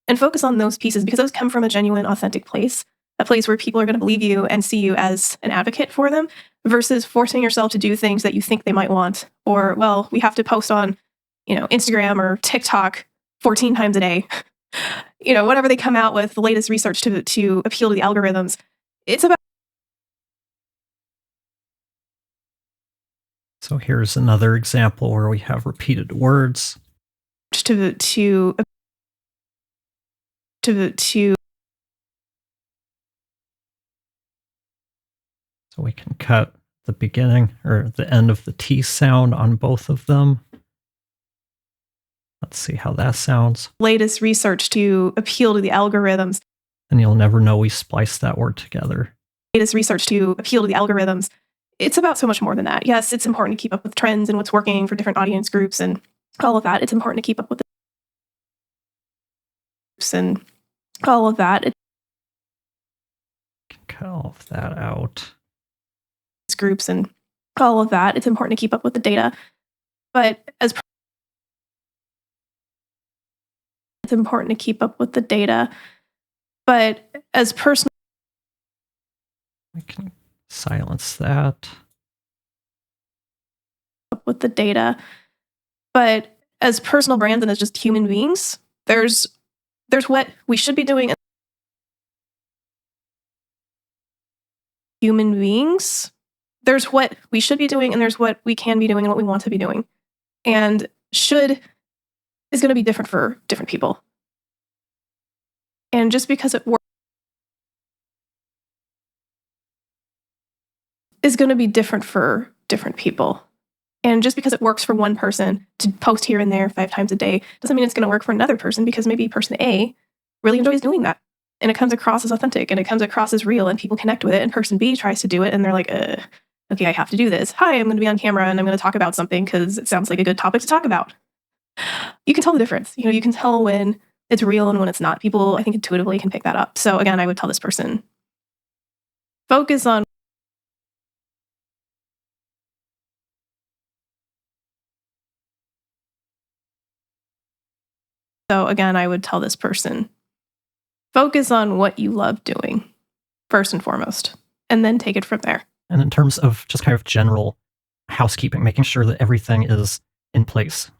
And focus on those pieces because those come from a genuine, authentic place, a place where people are going to believe you and see you as an advocate for them versus forcing yourself to do things that you think they might want. Or, well, we have to post on, Instagram or TikTok 14 times a day. Whatever they come out with, the latest research to appeal to the algorithms. It's about. So here's another example where we have repeated words. To So we can cut the beginning or the end of the T sound on both of them. Let's see how that sounds. Latest research to appeal to the algorithms. And you'll never know we spliced that word together. Latest research to appeal to the algorithms. It's about so much more than that. Yes, it's important to keep up with trends and what's working for different audience groups and all of that. It's important to keep up with the groups and all of that. Cut all of that out. Groups and all of that. It's important to keep up with the data. But it's important to keep up with the data. But as personal, we can silence that. With the data. But as personal brands and as just human beings, there's what we should be doing. Human beings, there's what we should be doing and there's what we can be doing and what we want to be doing. And should is going to be different for different people. And just because it works is going to be different for different people. And just because it works for one person to post here and there 5 times a day doesn't mean it's going to work for another person because maybe person A really enjoys doing that. And it comes across as authentic and it comes across as real and people connect with it. And person B tries to do it and they're like, okay, I have to do this. Hi, I'm going to be on camera and I'm going to talk about something because it sounds like a good topic to talk about. You can tell the difference. You can tell when it's real and when it's not. People, I think, intuitively can pick that up. So again, I would tell this person, focus on focus on what you love doing first and foremost, and then take it from there. And in terms of just kind of general housekeeping, making sure that everything is in place.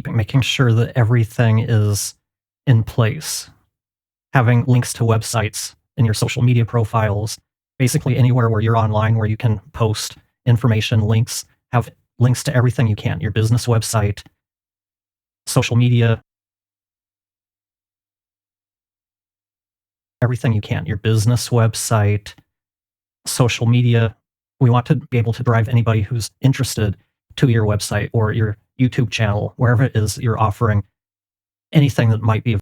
Making sure that everything is in place. Having links to websites in your social media profiles, basically anywhere where you're online where you can post information, links, have links to everything you can, your business website, social media, everything you can, your business website, social media, We want to be able to drive anybody who's interested to your website or your YouTube channel, wherever it is you're offering anything that might be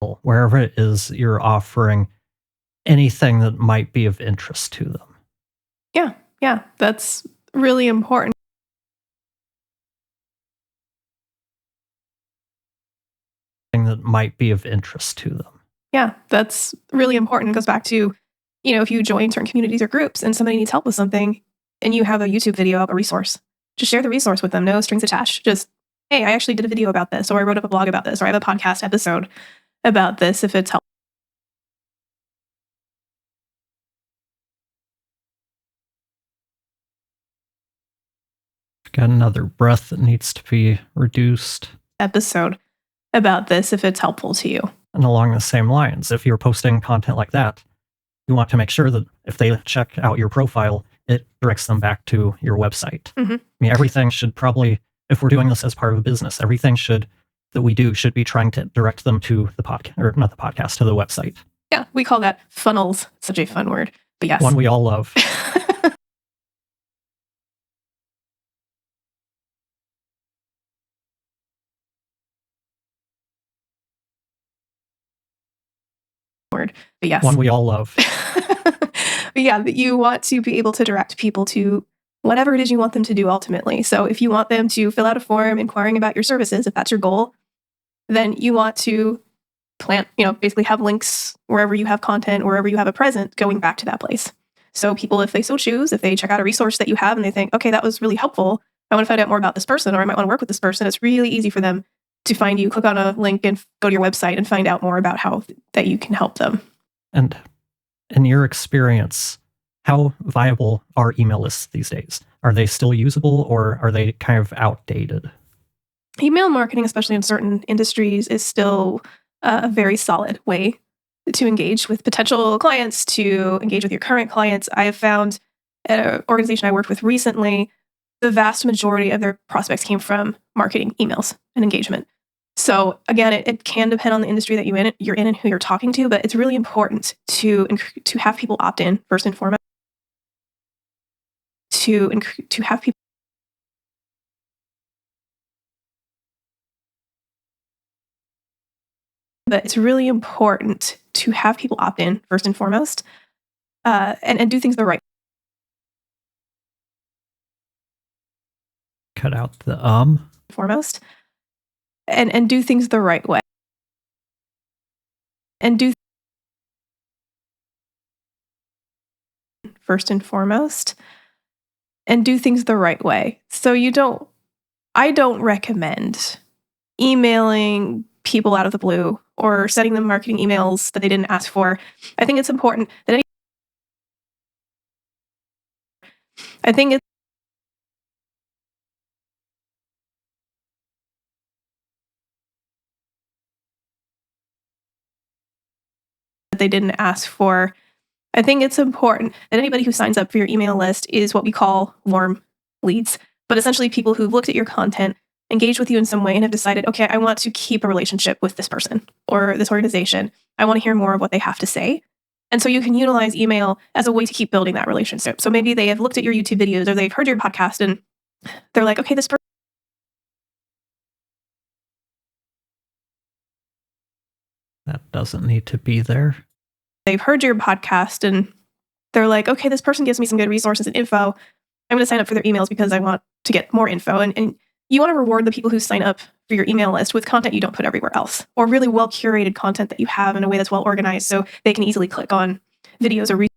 available, wherever it is you're offering anything that might be of interest to them. Yeah, yeah, that's really important. That might be of interest to them. Yeah, that's really important. It goes back to, if you join certain communities or groups and somebody needs help with something and you have a YouTube video of a resource, just share the resource with them. No strings attached. Just, hey, I actually did a video about this, or I wrote up a blog about this, or I have a podcast episode about this if it's helpful. Got another breath that needs to be reduced. Episode about this if it's helpful to you. And along the same lines, if you're posting content like that, you want to make sure that if they check out your profile, it directs them back to your website. Mm-hmm. I mean, everything should probably, if we're doing this as part of a business, everything that we do should be trying to direct them to the podcast, or not the podcast, to the website. Yeah, we call that funnels. Such a fun word, but yes. One we all love. Word, but yes. One we all love. But yeah, you want to be able to direct people to whatever it is you want them to do ultimately. So if you want them to fill out a form inquiring about your services, if that's your goal, then you want to basically have links wherever you have content, wherever you have a presence going back to that place. So people, if they so choose, if they check out a resource that you have and they think, okay, that was really helpful, I want to find out more about this person, or I might want to work with this person, it's really easy for them to find you, click on a link and go to your website and find out more about how that you can help them. And in your experience, how viable are email lists these days? Are they still usable, or are they kind of outdated? Email marketing, especially in certain industries, is still a very solid way to engage with potential clients, to engage with your current clients. I have found at an organization I worked with recently, the vast majority of their prospects came from marketing emails and engagement. So again, it can depend on the industry that you're in and who you're talking to, but it's really important to have people opt in first and foremost. To have people. But it's really important to have people opt in first and foremost, and do things the right. Cut out the foremost, and do things the right way. And do first and foremost, and do things the right way. So I don't recommend emailing people out of the blue or sending them marketing emails that they didn't ask for. I think it's important that they didn't ask for. I think it's important that anybody who signs up for your email list is what we call warm leads, but essentially people who've looked at your content, engaged with you in some way, and have decided, okay, I want to keep a relationship with this person or this organization. I want to hear more of what they have to say. And so you can utilize email as a way to keep building that relationship. So maybe they have looked at your YouTube videos or they've heard your podcast and they're like, okay, this person. That doesn't need to be there. They've heard your podcast and they're like, okay, this person gives me some good resources and info. I'm going to sign up for their emails because I want to get more info. And you want to reward the people who sign up for your email list with content you don't put everywhere else, or really well curated content that you have in a way that's well organized so they can easily click on videos or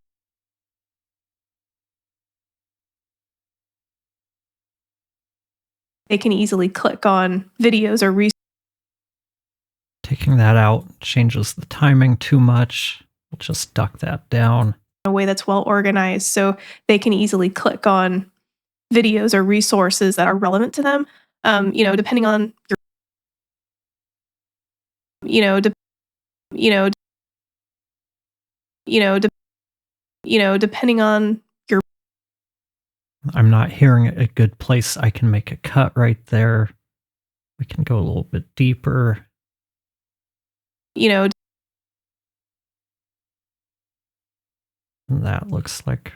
Taking that out changes the timing too much. We'll just duck that down. In a way that's well organized so they can easily click on videos or resources that are relevant to them. Depending on depending on your. I'm not hearing a good place I can make a cut right there. We can go a little bit deeper. And that looks like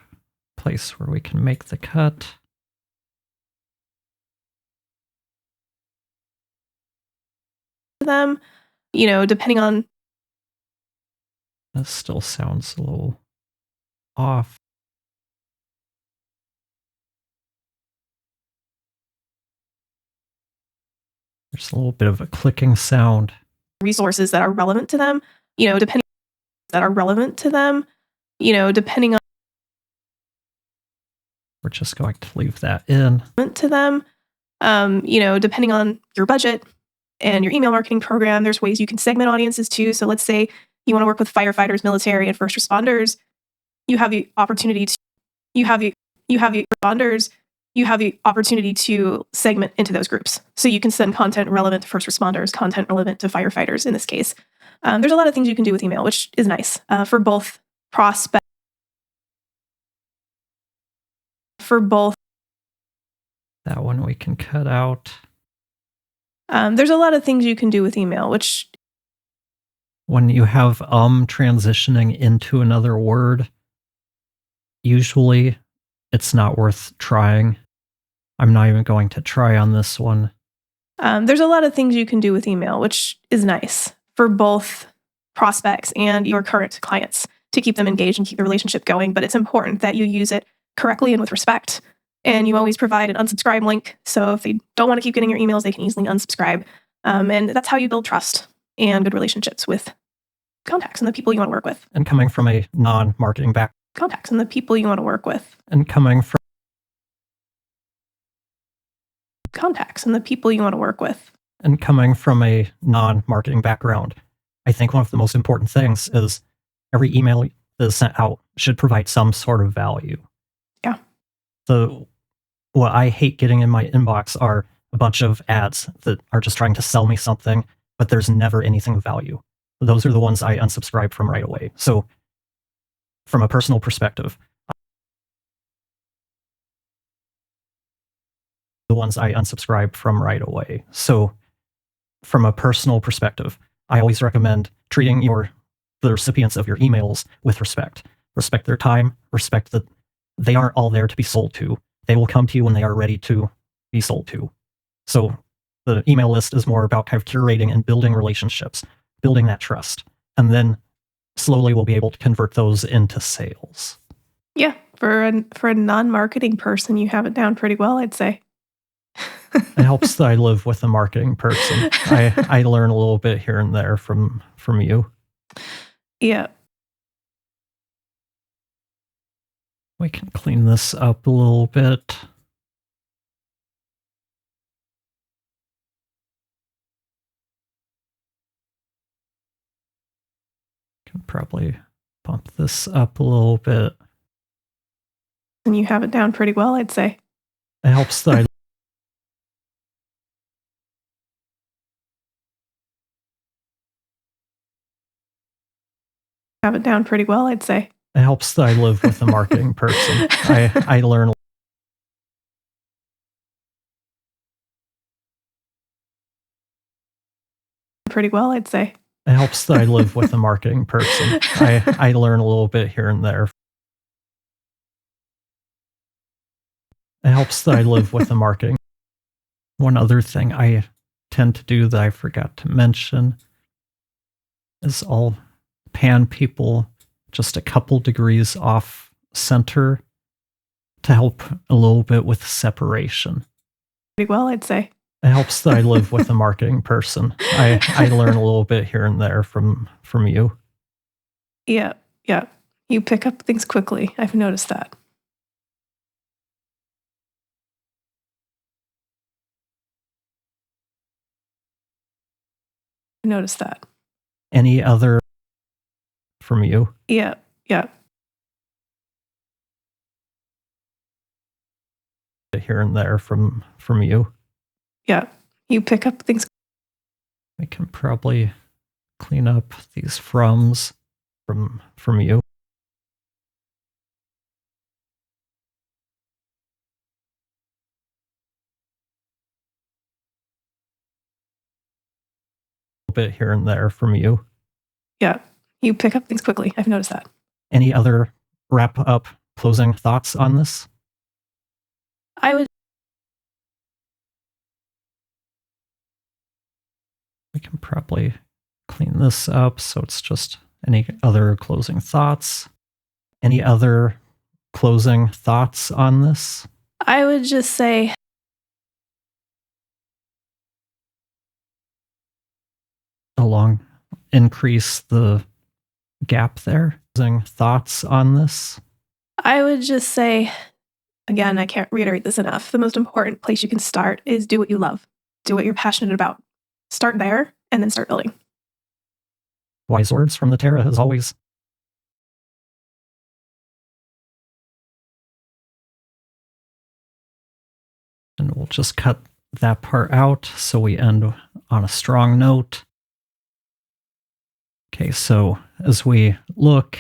a place where we can make the cut. Them, depending on. This still sounds a little off. There's a little bit of a clicking sound. Resources that are relevant to them, depending on. We're just going to leave that in. To them, depending on your budget and your email marketing program, there's ways you can segment audiences too. So let's say you want to work with firefighters, military, and first responders. You have the opportunity to segment into those groups. So you can send content relevant to first responders, content relevant to firefighters in this case. There's a lot of things you can do with email, which is nice for both prospects. That one we can cut out. There's a lot of things you can do with email, which. When you have transitioning into another word, usually it's not worth trying. I'm not even going to try on this one. There's a lot of things you can do with email, which is nice for both prospects and your current clients to keep them engaged and keep the relationship going. But it's important that you use it correctly and with respect. And you always provide an unsubscribe link. So if they don't want to keep getting your emails, they can easily unsubscribe. And that's how you build trust and good relationships with contacts and the people you want to work with. And coming from a non-marketing background. Contacts and the people you want to work with. And coming from contacts and the people you want to work with. And coming from a non-marketing background, I think one of the most important things is every email that is sent out should provide some sort of value. Yeah. What I hate getting in my inbox are a bunch of ads that are just trying to sell me something, but there's never anything of value. Those are the ones I unsubscribe from right away. So from a personal perspective, the ones I unsubscribe from right away. So from a personal perspective, I always recommend treating the recipients of your emails with respect. Respect their time, respect that they aren't all there to be sold to. They will come to you when they are ready to be sold to. So the email list is more about kind of curating and building relationships, building that trust. And then slowly we'll be able to convert those into sales. Yeah, for a non-marketing person, you have it down pretty well, I'd say. It helps that I live with a marketing person. I learn a little bit here and there from you. Yeah. We can clean this up a little bit. Can probably bump this up a little bit. And you have it down pretty well, I'd say. It helps that I have it down pretty well, I'd say. It helps that I live with a marketing person. I learn pretty well, I'd say. It helps that I live with a marketing person. I learn a little bit here and there. It helps that I live with a marketing. One other thing I tend to do that I forgot to mention is I'll pan people just a couple degrees off center to help a little bit with separation. Pretty well, I'd say. It helps that I live with a marketing person. I learn a little bit here and there from you. Yeah. You pick up things quickly. I've noticed that. Any other from you? Yeah. Here and there from you. Yeah. You pick up things. We can probably clean up these froms from you. A bit here and there from you. Yeah. You pick up things quickly. I've noticed that. Any other wrap up closing thoughts on this? I would We can probably clean this up so it's just any other closing thoughts. Any other closing thoughts on this? I would just say Along increase the gap there. Closing thoughts on this? I would just say again, I can't reiterate this enough. The most important place you can start is do what you love. Do what you're passionate about. Start there and then start building. Wise words from the Terra as always. And we'll just cut that part out so we end on a strong note. Okay, so as we look,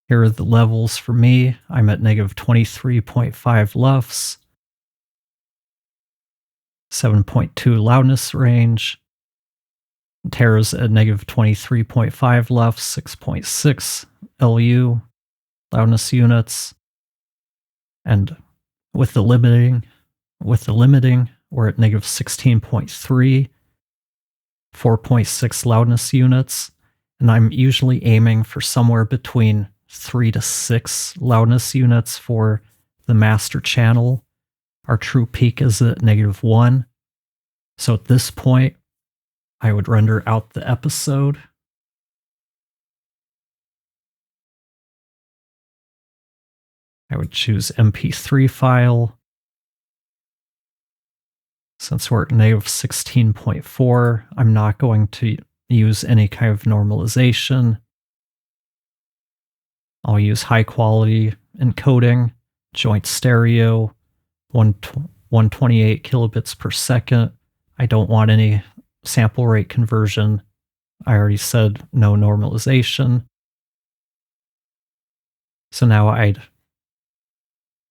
here are the levels for me. I'm at negative 23.5 LUFS, 7.2 loudness range. Terra's at negative 23.5 LUFS, 6.6 LU loudness units. And with the limiting, we're at negative 16.3, 4.6 loudness units. And I'm usually aiming for somewhere between 3 to 6 loudness units for the master channel. Our true peak is at negative 1. So at this point, I would render out the episode. I would choose MP3 file. Since we're at negative 16.4, I'm not going to use any kind of normalization. I'll use high quality encoding, joint stereo, 128 kilobits per second. I don't want any sample rate conversion. I already said no normalization. So now I'd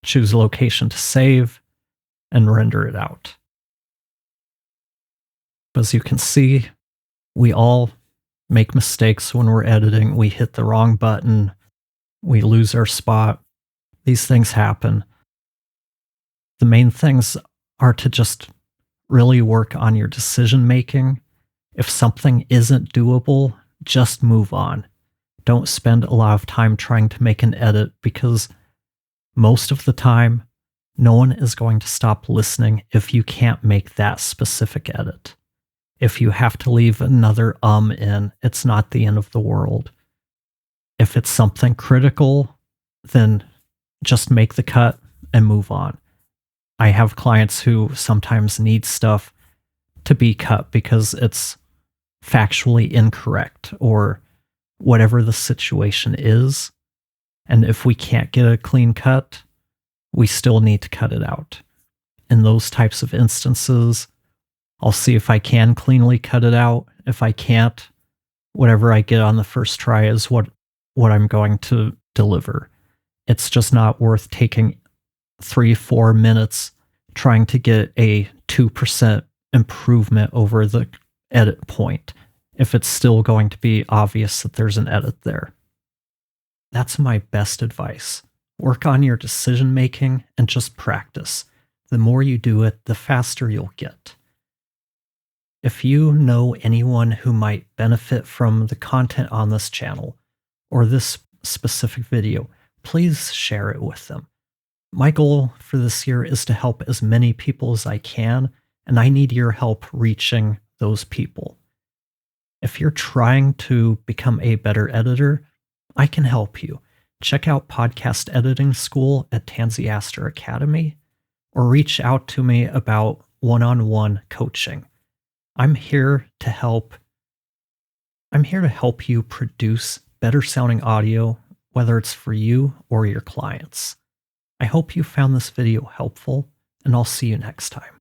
choose a location to save and render it out. As you can see, we all make mistakes when we're editing. We hit the wrong button. We lose our spot. These things happen. The main things are to just really work on your decision making. If something isn't doable, just move on. Don't spend a lot of time trying to make an edit because most of the time, no one is going to stop listening if you can't make that specific edit. If you have to leave another in, it's not the end of the world. If it's something critical, then just make the cut and move on. I have clients who sometimes need stuff to be cut because it's factually incorrect or whatever the situation is. And if we can't get a clean cut, we still need to cut it out. In those types of instances, I'll see if I can cleanly cut it out. If I can't, whatever I get on the first try is what I'm going to deliver. It's just not worth taking 3-4 minutes trying to get a 2% improvement over the edit point if it's still going to be obvious that there's an edit there. That's my best advice. Work on your decision making and just practice. The more you do it, the faster you'll get. If you know anyone who might benefit from the content on this channel or this specific video, please share it with them. My goal for this year is to help as many people as I can, and I need your help reaching those people. If you're trying to become a better editor, I can help you. Check out Podcast Editing School at Tansy Astor Academy, or reach out to me about one-on-one coaching. I'm here to help you produce better sounding audio, whether it's for you or your clients. I hope you found this video helpful, and I'll see you next time.